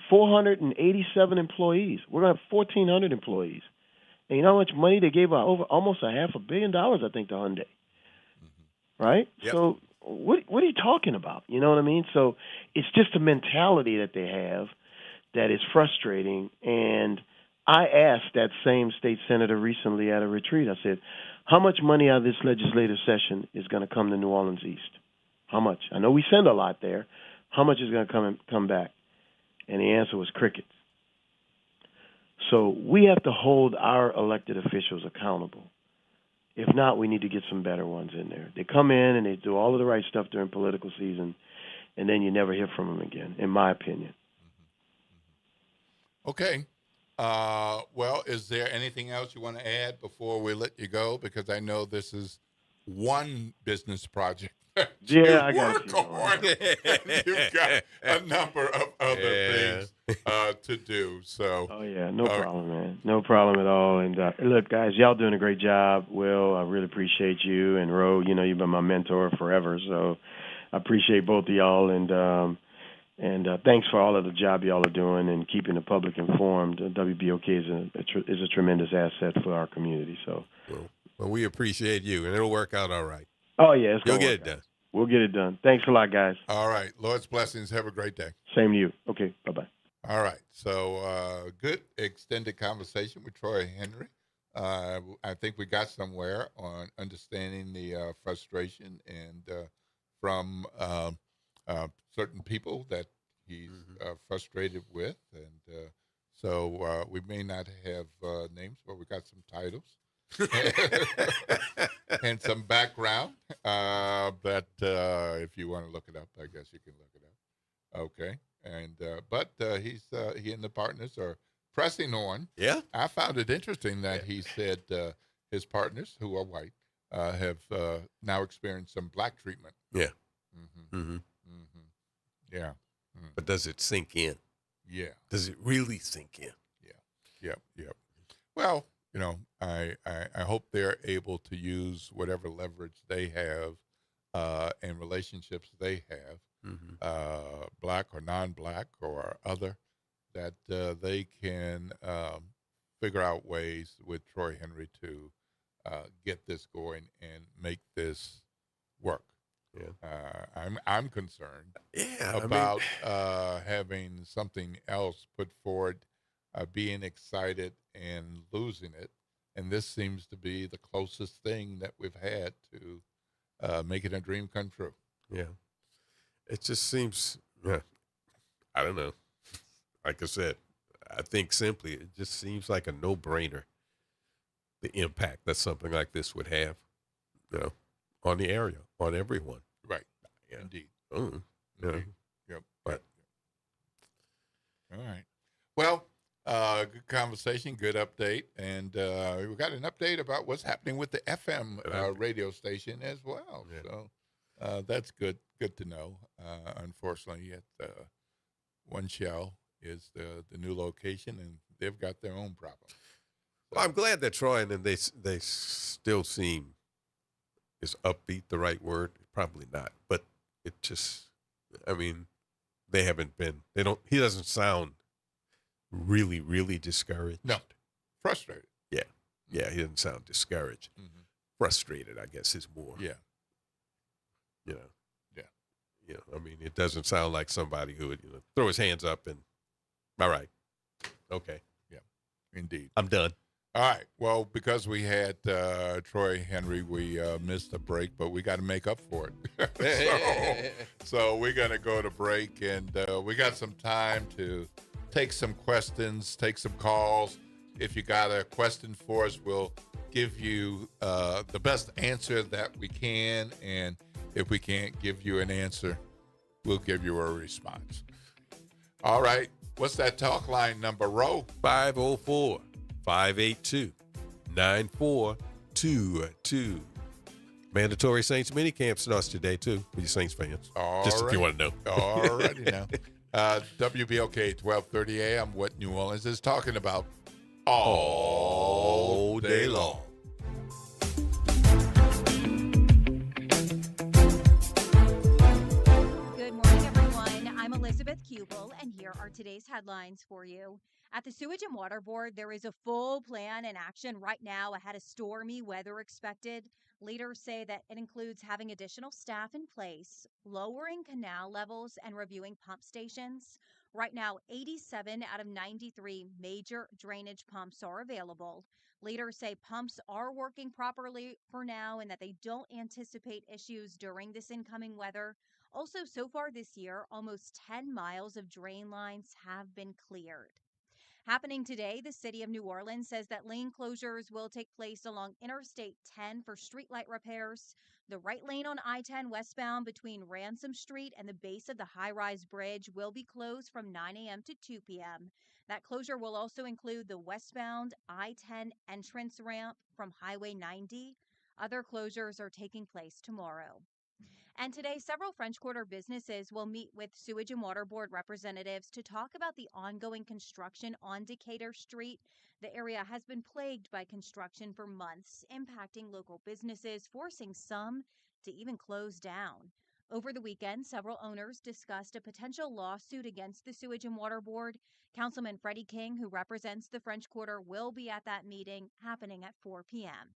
487 employees. We're going to have 1,400 employees. And you know how much money they gave out? Over almost $500 million, I think, to Hyundai. Right? Yep. So what are you talking about? You know what I mean? So it's just a mentality that they have that is frustrating. And I asked that same state senator recently at a retreat, I said, how much money out of this legislative session is going to come to New Orleans East? How much? I know we send a lot there. How much is going to come back? And the answer was crickets. So we have to hold our elected officials accountable. If not, we need to get some better ones in there. They come in and they do all of the right stuff during political season, and then you never hear from them again, in my opinion. Okay. Well, is there anything else you want to add before we let you go? Because I know this is one business project. Yeah, I got you. You've got a number of other things to do. So. Oh yeah, no problem, man. No problem at all. And look, guys, y'all doing a great job. Will, I really appreciate you, and Ro. You've been my mentor forever, so I appreciate both of y'all. And thanks for all of the job y'all are doing and keeping the public informed. WBOK is a tremendous asset for our community. So. Well, we appreciate you, and it'll work out all right. Oh, yeah. You'll get it done. We'll get it done. Thanks a lot, guys. All right. Lord's blessings. Have a great day. Same to you. Okay. Bye-bye. All right. So good extended conversation with Troy Henry. I think we got somewhere on understanding the frustration and from certain people that he's frustrated with. And so we may not have names, but we got some titles. And some background that if you want to look it up, I guess you can look it up. Okay. And but he and the partners are pressing on. Yeah. I found it interesting that he said his partners, who are white, have now experienced some black treatment. Yeah. Yeah. But does it sink in? Yeah. Does it really sink in? Yeah. Yep. Well, I hope they're able to use whatever leverage they have and relationships they have, black or non-black or other, that they can figure out ways with Troy Henry to get this going and make this work. Yeah. I'm concerned Yeah, about having something else put forward, being excited and losing it. And this seems to be the closest thing that we've had to making a dream come true. Yeah. It just seems, I don't know. Like I said, I think simply it just seems like a no-brainer, the impact that something like this would have, on the area, on everyone. Right. Yeah. Indeed. Indeed. Yep. But all right. Well, good conversation, good update, and we got an update about what's happening with the FM radio station as well. Yeah. So that's good to know. Unfortunately, at One Shell is the new location, and they've got their own problems. Well, I'm glad that Troy and they still seem, is upbeat the right word? Probably not, but it just, they haven't been. He doesn't sound really, really discouraged. No, frustrated. Yeah, he doesn't sound discouraged. Mm-hmm. Frustrated, I guess, is more. Yeah. Yeah. It doesn't sound like somebody who would throw his hands up and, all right, okay. Yeah, indeed. I'm done. All right. Well, because we had Troy Henry, we missed a break, but we got to make up for it. So we're going to go to break, and we got some time to take some questions, take some calls. If you got a question for us, we'll give you the best answer that we can, and if we can't give you an answer, we'll give you a response. All right. What's that talk line number, Ro? 504-582-9422. Mandatory Saints minicamp starts today, too, for you Saints fans. Just if you want to know. All righty now. WBOK 1230 AM, what New Orleans is talking about all day long. Good morning, everyone. I'm Elizabeth Kubel, and here are today's headlines for you. At the Sewage and Water Board, there is a full plan in action right now ahead of stormy weather expected. Leaders say that it includes having additional staff in place, lowering canal levels, and reviewing pump stations. Right now, 87 out of 93 major drainage pumps are available. Leaders say pumps are working properly for now and that they don't anticipate issues during this incoming weather. Also, so far this year, almost 10 miles of drain lines have been cleared. Happening today, the city of New Orleans says that lane closures will take place along Interstate 10 for streetlight repairs. The right lane on I-10 westbound between Ransom Street and the base of the high-rise bridge will be closed from 9 a.m. to 2 p.m. That closure will also include the westbound I-10 entrance ramp from Highway 90. Other closures are taking place tomorrow. And today, several French Quarter businesses will meet with Sewage and Water Board representatives to talk about the ongoing construction on Decatur Street. The area has been plagued by construction for months, impacting local businesses, forcing some to even close down. Over the weekend, several owners discussed a potential lawsuit against the Sewage and Water Board. Councilman Freddie King, who represents the French Quarter, will be at that meeting happening at 4 p.m.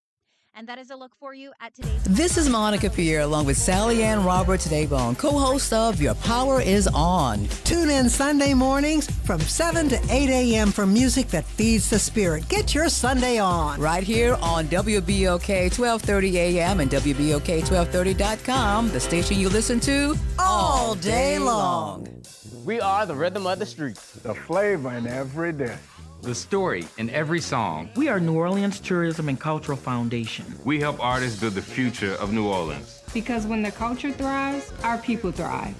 And that is a look for you at today's... This is Monica Pierre along with Sally Ann Roberts Daybone, co-host of Your Power is On. Tune in Sunday mornings from 7 to 8 a.m. for music that feeds the spirit. Get your Sunday on. Right here on WBOK 1230 a.m. and WBOK1230.com, the station you listen to all day long. We are the rhythm of the streets. The flavor in every dish. The story in every song. We are New Orleans Tourism and Cultural Foundation. We help artists build the future of New Orleans. Because when the culture thrives, our people thrive.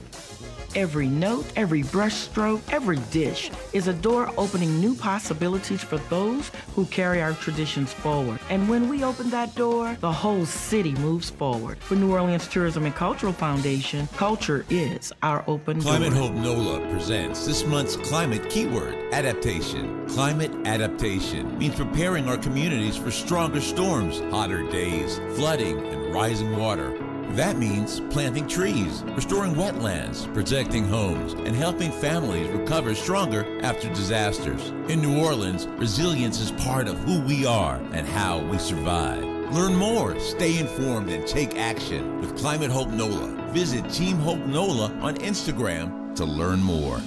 Every note, every brushstroke, every dish is a door opening new possibilities for those who carry our traditions forward. And when we open that door, the whole city moves forward. For New Orleans Tourism and Cultural Foundation, culture is our open door. Climate Hope NOLA presents this month's climate keyword, adaptation. Climate adaptation means preparing our communities for stronger storms, hotter days, flooding, and rising water. That means planting trees, restoring wetlands, protecting homes, and helping families recover stronger after disasters. In New Orleans, resilience is part of who we are and how we survive. Learn more, stay informed, and take action with Climate Hope NOLA. Visit Team Hope NOLA on Instagram to learn more.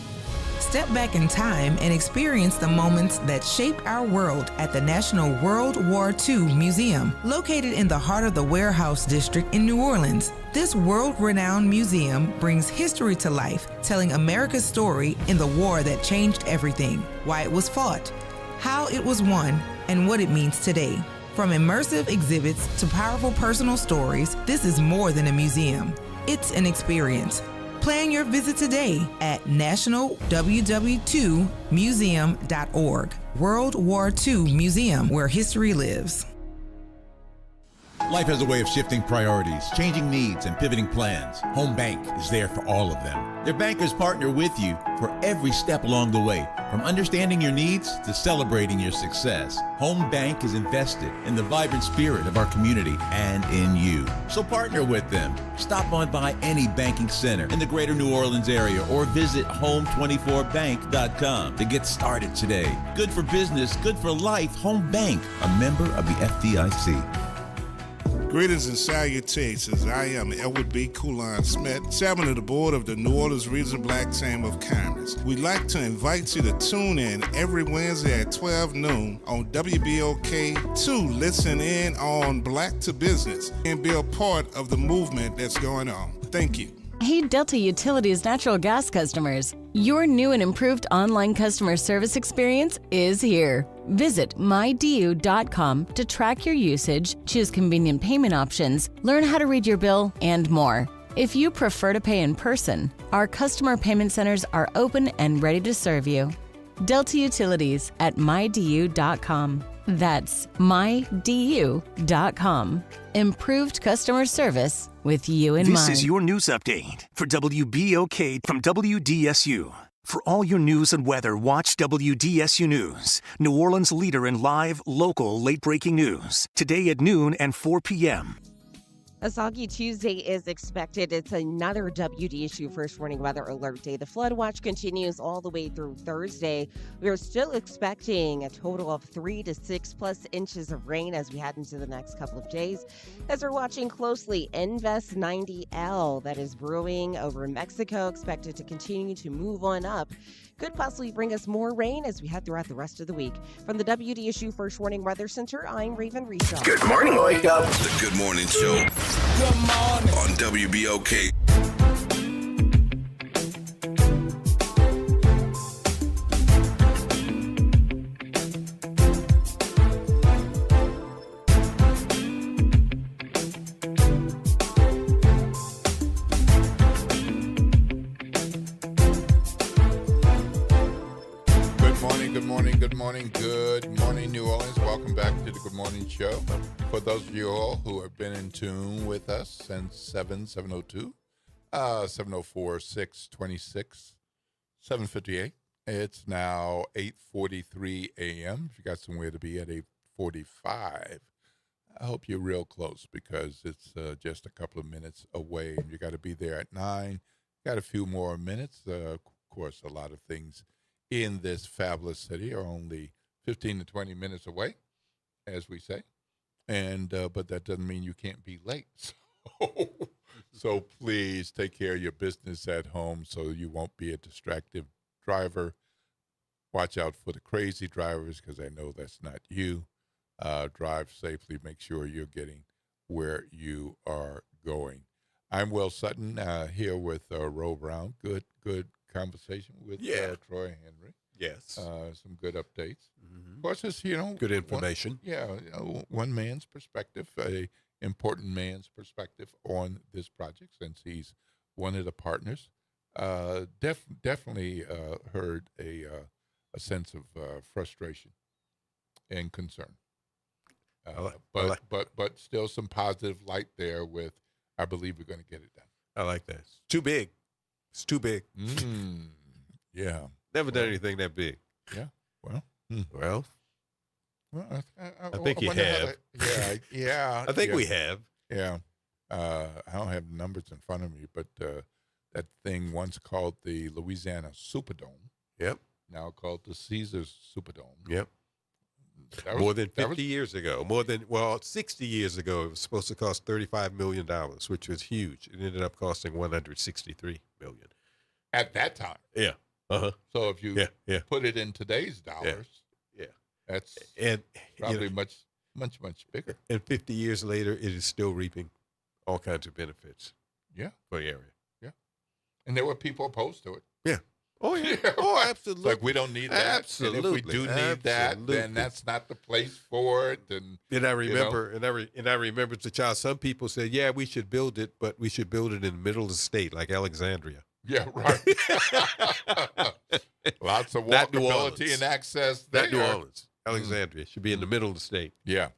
Step back in time and experience the moments that shaped our world at the National World War II Museum, located in the heart of the Warehouse District in New Orleans. This world-renowned museum brings history to life, telling America's story in the war that changed everything, why it was fought, how it was won, and what it means today. From immersive exhibits to powerful personal stories, this is more than a museum. It's an experience. Plan your visit today at nationalww2museum.org. World War II Museum, where history lives. Life has a way of shifting priorities, changing needs, and pivoting plans. Home Bank is there for all of them. Their bankers partner with you for every step along the way, from understanding your needs to celebrating your success. Home Bank is invested in the vibrant spirit of our community and in you. So partner with them. Stop on by any banking center in the greater New Orleans area or visit home24bank.com to get started today. Good for business, good for life. Home Bank, a member of the FDIC. Greetings and salutations. I am Edward B. Coulon Smith, chairman of the board of the New Orleans Regional Black Chamber of Commerce. We'd like to invite you to tune in every Wednesday at 12 noon on WBOK to listen in on Black to Business and be a part of the movement that's going on. Thank you. Hey, Delta Utilities natural gas customers. Your new and improved online customer service experience is here. Visit mydu.com to track your usage, choose convenient payment options, learn how to read your bill, and more. If you prefer to pay in person, our customer payment centers are open and ready to serve you. Delta Utilities at mydu.com. That's mydu.com. Improved customer service with you in mind. This is your news update for WBOK from WDSU. For all your news and weather, watch WDSU News, New Orleans' leader in live, local, late-breaking news. Today at noon and 4 p.m. A soggy Tuesday is expected. It's another WDSU first warning weather alert day. The flood watch continues all the way through Thursday. We are still expecting a total of 3 to 6 plus inches of rain as we head into the next couple of days. As we're watching closely, Invest 90L that is brewing over Mexico, expected to continue to move on up. Could possibly bring us more rain as we head throughout the rest of the week. From the WDSU First Warning Weather Center, I'm Raven Reshaw. Good morning, wake up. The Good Morning Show. Good morning. On WBOK. Good morning, New Orleans. Welcome back to the Good Morning Show. For those of you all who have been in tune with us since 7:02, 7:04, 6:26, 7:58. It's now 8:43 a.m. If you got somewhere to be at 8:45, I hope you're real close because it's just a couple of minutes away. You got to be there at 9. Got a few more minutes. Of course, a lot of things in this fabulous city are only 15 to 20 minutes away, as we say. And but that doesn't mean you can't be late. So please take care of your business at home so you won't be a distracted driver. Watch out for the crazy drivers because I know that's not you. Drive safely. Make sure you're getting where you are going. I'm Will Sutton here with Ro Brown. Good conversation with Troy Henry. Yes. Some good updates. Mm-hmm. Of course, it's, good information. One man's perspective, a important man's perspective on this project since he's one of the partners definitely heard a sense of frustration and concern. But still some positive light there with, I believe we're going to get it done. I like that. It's too big. It's too big. Yeah. Never done anything that big. Yeah. Well. Well, I think you have. Yeah. I think we have. Yeah. I don't have numbers in front of me, but that thing once called the Louisiana Superdome. Yep. Now called the Caesars Superdome. Yep. More than 50 years ago. 60 years ago, it was supposed to cost $35 million, which was huge. It ended up costing $163 million. At that time. Yeah. Uh-huh. So if you put it in today's dollars, that's probably much bigger. And 50 years later, it is still reaping all kinds of benefits. Yeah. For the area. Yeah. And there were people opposed to it. Yeah. Oh, yeah. Oh, absolutely. Like, we don't need that. Absolutely. And if we do need that, then that's not the place for it. And I remember, and I remember as a child, some people said, yeah, we should build it, but we should build it in the middle of the state, like Alexandria. Yeah, right. Lots of walkability and access there. Not New Orleans. Alexandria should be in the middle of the state. Yeah.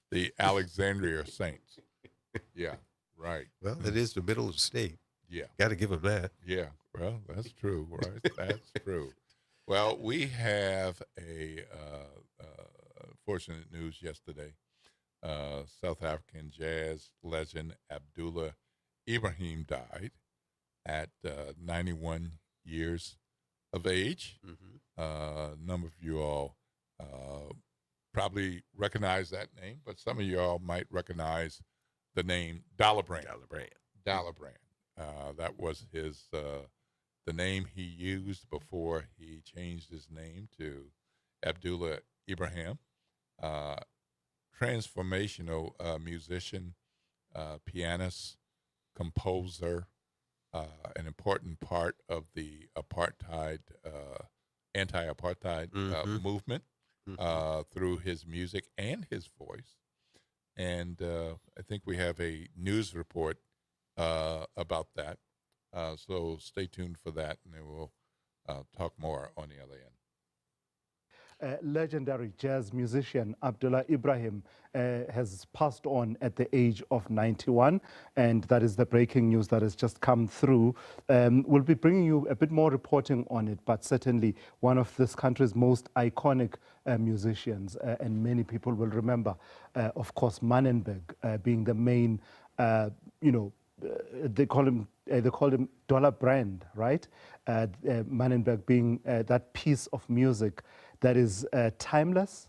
The Alexandria Saints. Yeah, right. Well, it is the middle of the state. Yeah. Got to give them that. Yeah. Well, that's true, right? That's true. Well, we have a fortunate news yesterday. South African jazz legend Abdullah Ibrahim died at 91 years of age. A number of you all probably recognize that name, but some of you all might recognize the name Dollar Brand. That was his the name he used before he changed his name to Abdullah Ibrahim. Transformational musician, pianist, composer, an important part of the apartheid, anti-apartheid movement through his music and his voice. And I think we have a news report about that. So stay tuned for that, and then we'll talk more on the other end. Legendary jazz musician Abdullah Ibrahim has passed on at the age of 91, and that is the breaking news that has just come through. We'll be bringing you a bit more reporting on it, but certainly one of this country's most iconic musicians, and many people will remember, of course, Manenberg being the main, they call him Dollar Brand, right? Manenberg being that piece of music that is timeless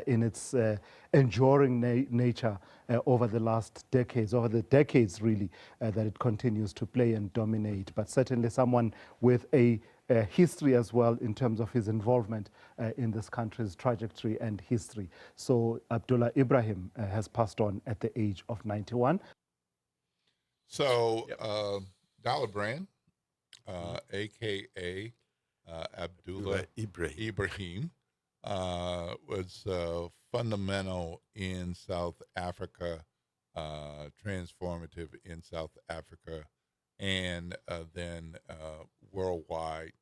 in its enduring nature over the decades really, that it continues to play and dominate. But certainly someone with a history as well in terms of his involvement in this country's trajectory and history. So Abdullah Ibrahim has passed on at the age of 91. So Dollar Brand, a.k.a. Abdullah Ibrahim, was fundamental in South Africa, transformative in South Africa, and then worldwide.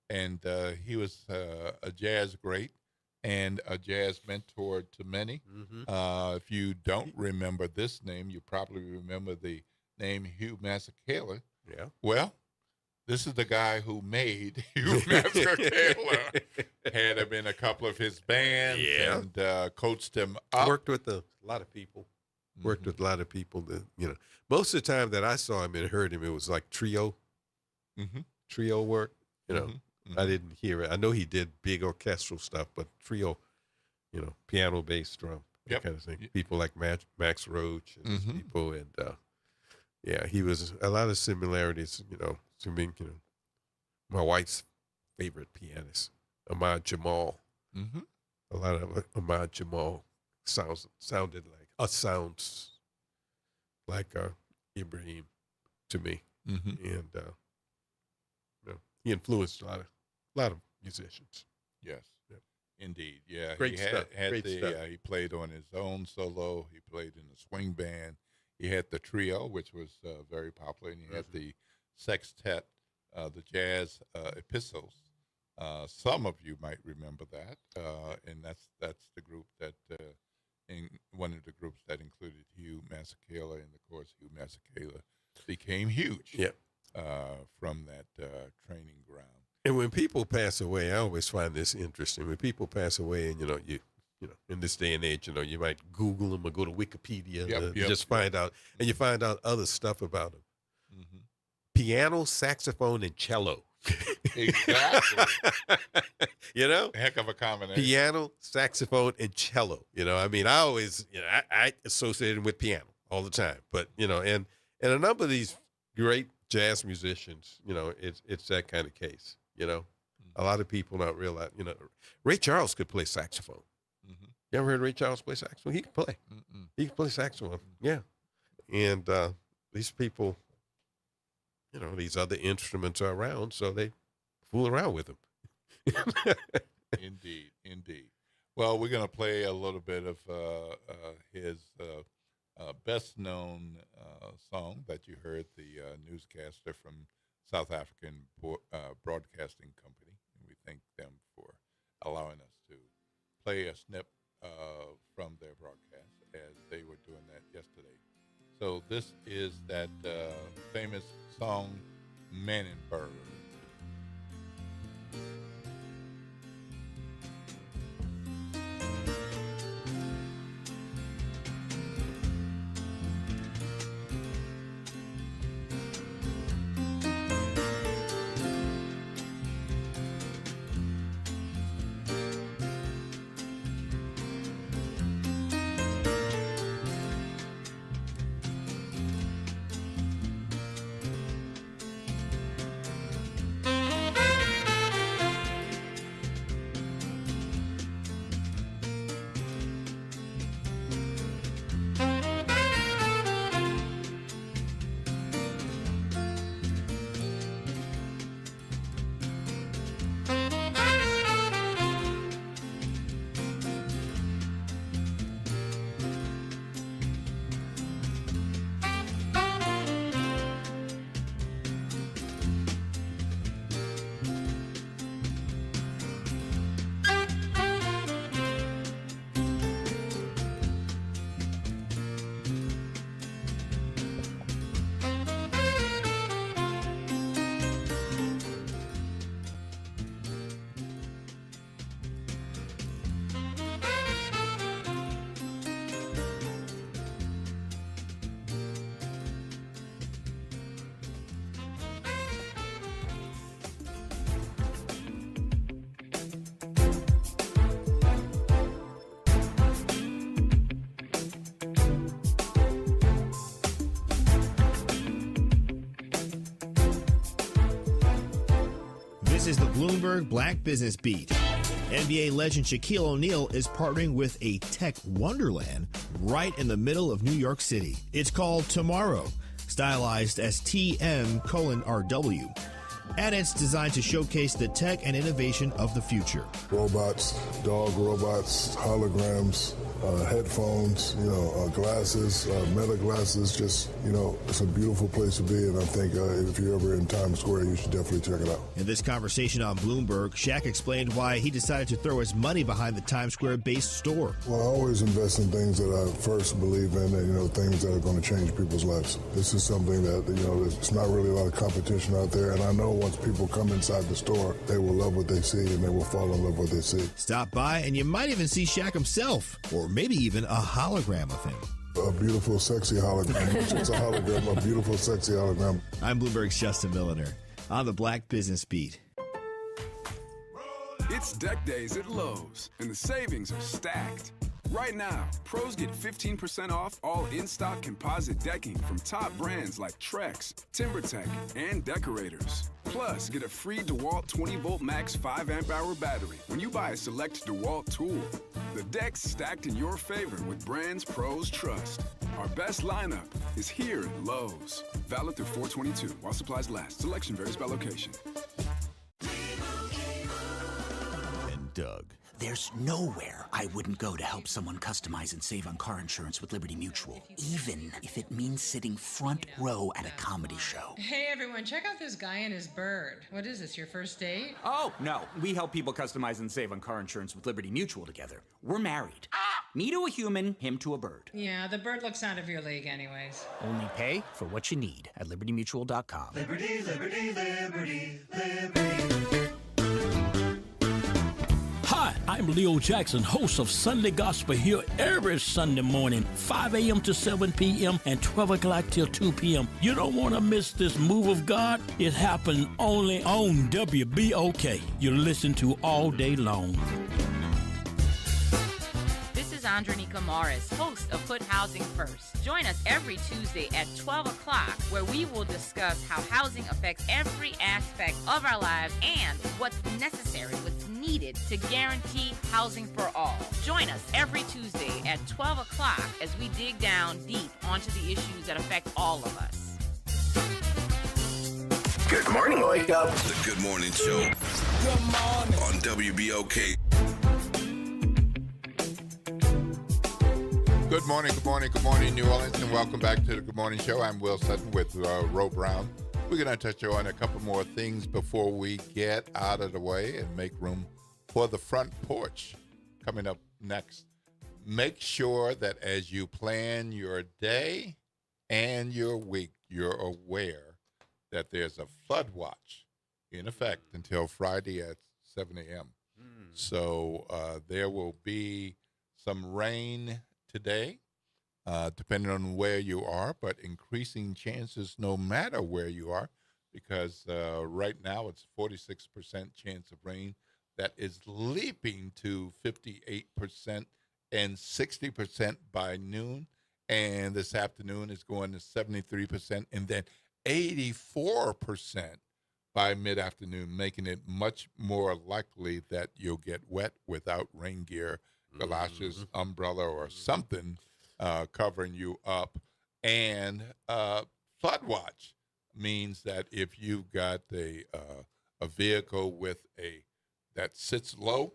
And he was a jazz great and a jazz mentor to many. If you don't remember this name, you probably remember the name Hugh Masekela. Yeah. Well, this is the guy who made Hugh Masekela. Had him in a couple of his bands and coached him up. Worked with a lot of people. Worked with a lot of people. That, most of the time that I saw him and heard him, it was like trio work. I didn't hear it. I know he did big orchestral stuff, but trio, piano, bass, drum, that kind of thing. People like Max Roach and people, and he was a lot of similarities. To me, my wife's favorite pianist, Ahmad Jamal. A lot of Ahmad Jamal sounds like Ibrahim to me, and he influenced a lot of musicians. Yes, indeed. Yeah, great stuff. Great stuff. He played on his own solo. He played in the swing band. He had the trio, which was very popular, and he had the sextet the Jazz Epistles. Some of you might remember that, and that's the group that in one of the groups that included Hugh Masekela, and of course Hugh Masekela became huge from that training ground. And when people pass away, I always find this interesting. When people pass away, and you in this day and age, you might Google them or go to Wikipedia just find out, and you find out other stuff about them. Mm-hmm. Piano, saxophone, and cello. Exactly. Heck of a combination. Piano, saxophone, and cello. I always, I associate them with piano all the time. But and a number of these great jazz musicians, it's that kind of case. A lot of people not realize. Ray Charles could play saxophone. Mm-hmm. You ever heard Ray Charles play saxophone? He can play. Mm-mm. He can play saxophone. Yeah, and these people. These other instruments are around, so they fool around with them. Indeed. Well, we're going to play a little bit of his best-known song that you heard, the newscaster from South African Broadcasting Company. And we thank them for allowing us to play a snip from their broadcast as they were doing that yesterday. So this is that famous song, Manenberg. This is the Bloomberg Black Business Beat. NBA legend Shaquille O'Neal is partnering with a tech wonderland right in the middle of New York City. It's called Tomorrow, stylized as TM:RW. And it's designed to showcase the tech and innovation of the future. Robots, dog robots, holograms, headphones, glasses, meta glasses, just, it's a beautiful place to be. And I think if you're ever in Times Square, you should definitely check it out. In this conversation on Bloomberg, Shaq explained why he decided to throw his money behind the Times Square-based store. Well, I always invest in things that I first believe in and, things that are going to change people's lives. This is something that, there's not really a lot of competition out there. And I know once people come inside the store, they will love what they see and they will fall in love with what they see. Stop by and you might even see Shaq himself, or maybe even a hologram of him. A beautiful, sexy hologram. It's a hologram, a beautiful, sexy hologram. I'm Bloomberg's Justin Milliner on the Black Business Beat. It's deck days at Lowe's, and the savings are stacked. Right now, pros get 15% off all in-stock composite decking from top brands like Trex, TimberTech, and Decorators. Plus, get a free DeWalt 20-volt max 5-amp-hour battery when you buy a select DeWalt tool. The deck's stacked in your favor with brands pros trust. Our best lineup is here at Lowe's. Valid through 4/22 while supplies last. Selection varies by location. And Doug. There's nowhere I wouldn't go to help someone customize and save on car insurance with Liberty Mutual, even if it means sitting front row at a comedy show. Hey everyone, check out this guy and his bird. What is this, your first date? Oh, no. We help people customize and save on car insurance with Liberty Mutual together. We're married. Me to a human, him to a bird. Yeah, the bird looks out of your league anyways. Only pay for what you need at libertymutual.com. Liberty, liberty, liberty, liberty. Hi, I'm Leo Jackson, host of Sunday Gospel here every Sunday morning, 5 a.m. to 7 p.m. and 12 o'clock till 2 p.m. You don't want to miss this move of God. It happens only on WBOK. You listen to all day long. This is Andronica Morris, host of Put Housing First. Join us every Tuesday at 12 o'clock, where we will discuss how housing affects every aspect of our lives and what's necessary, what's needed to guarantee housing for all. Join us every Tuesday at 12 o'clock as we dig down deep onto the issues that affect all of us. Good morning, wake up. The Good Morning Show. Good morning. On WBOK. Good morning, good morning, good morning, New Orleans, and welcome back to the Good Morning Show. I'm Will Sutton with Ro Brown. We're going to touch on a couple more things before we get out of the way and make room for the front porch coming up next. Make sure that as you plan your day and your week, you're aware that there's a flood watch in effect until Friday at 7 a.m. So there will be some rain today, depending on where you are, but increasing chances no matter where you are, because right now it's 46% chance of rain. That is leaping to 58% and 60% by noon. And this afternoon is going to 73% and then 84% by mid-afternoon, making it much more likely that you'll get wet without rain gear, galoshes, umbrella, or something covering you up. And flood watch means that if you've got a vehicle with that sits low,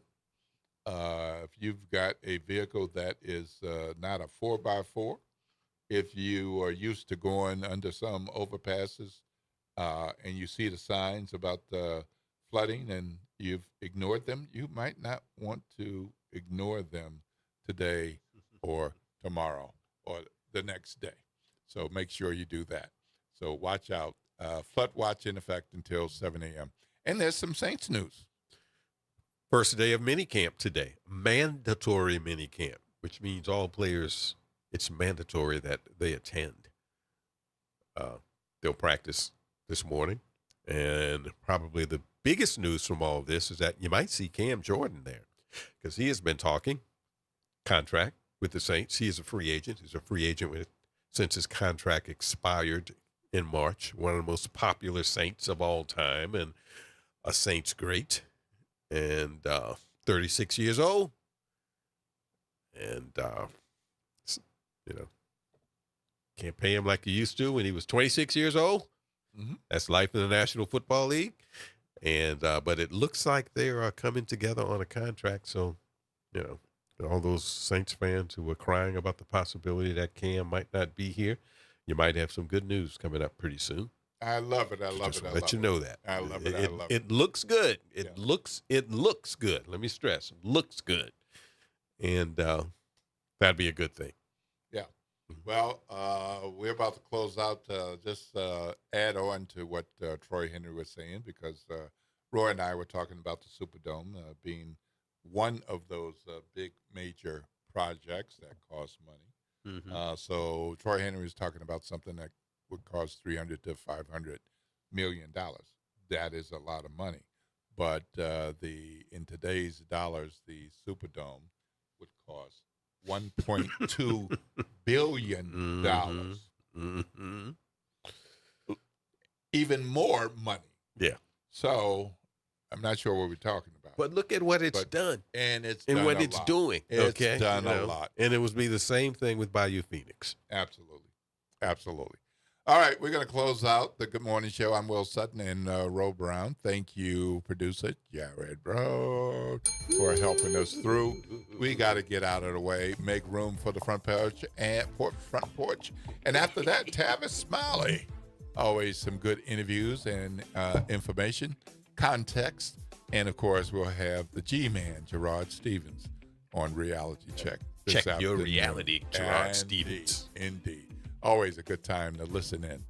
if you've got a vehicle that is not a 4x4, if you are used to going under some overpasses and you see the signs about flooding and you've ignored them, you might not want to ignore them today or tomorrow or the next day. So make sure you do that. So watch out. Flood watch in effect until 7 a.m. And there's some Saints news. First day of minicamp today, mandatory minicamp, which means all players, it's mandatory that they attend. They'll practice this morning, and probably the biggest news from all of this is that you might see Cam Jordan there because he has been talking contract with the Saints. He is a free agent. He's a free agent since his contract expired in March, one of the most popular Saints of all time and a Saints great. And 36 years old, and can't pay him like you used to when he was 26 years old. Mm-hmm. That's life in the National Football League, and but it looks like they are coming together on a contract. So, all those Saints fans who were crying about the possibility that Cam might not be here, you might have some good news coming up pretty soon. I love it. I love it. Let you know that. I love it. I love it. It looks good. It looks good. Let me stress, looks good. And that'd be a good thing. Yeah. Well, we're about to close out. Just add on to what Troy Henry was saying, because Roy and I were talking about the Superdome being one of those big major projects that cost money. Mm-hmm. So Troy Henry was talking about something that would cost $300 to $500 million. That is a lot of money, but in today's dollars, the Superdome would cost $1.2 billion. Mm-hmm. Even more money. Yeah. So I'm not sure what we're talking about. But look at what it's done. And it's and done what a it's lot. doing. It's done a lot. And it would be the same thing with Bayou Phoenix. Absolutely. Absolutely. All right, we're going to close out the Good Morning Show. I'm Will Sutton and Ro Brown. Thank you, producer Jared Brown, for helping us through. We got to get out of the way, make room for the front porch. And after that, Tavis Smiley. Always some good interviews and information, context. And, of course, we'll have the G-Man, Gerard Stevens, on Reality Check. Check your reality, Gerard Stevens. Indeed. Always a good time to listen in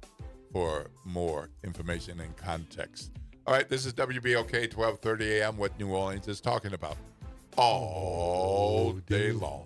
for more information and context. All right, this is WBOK 1230 a.m. what New Orleans is talking about all day long.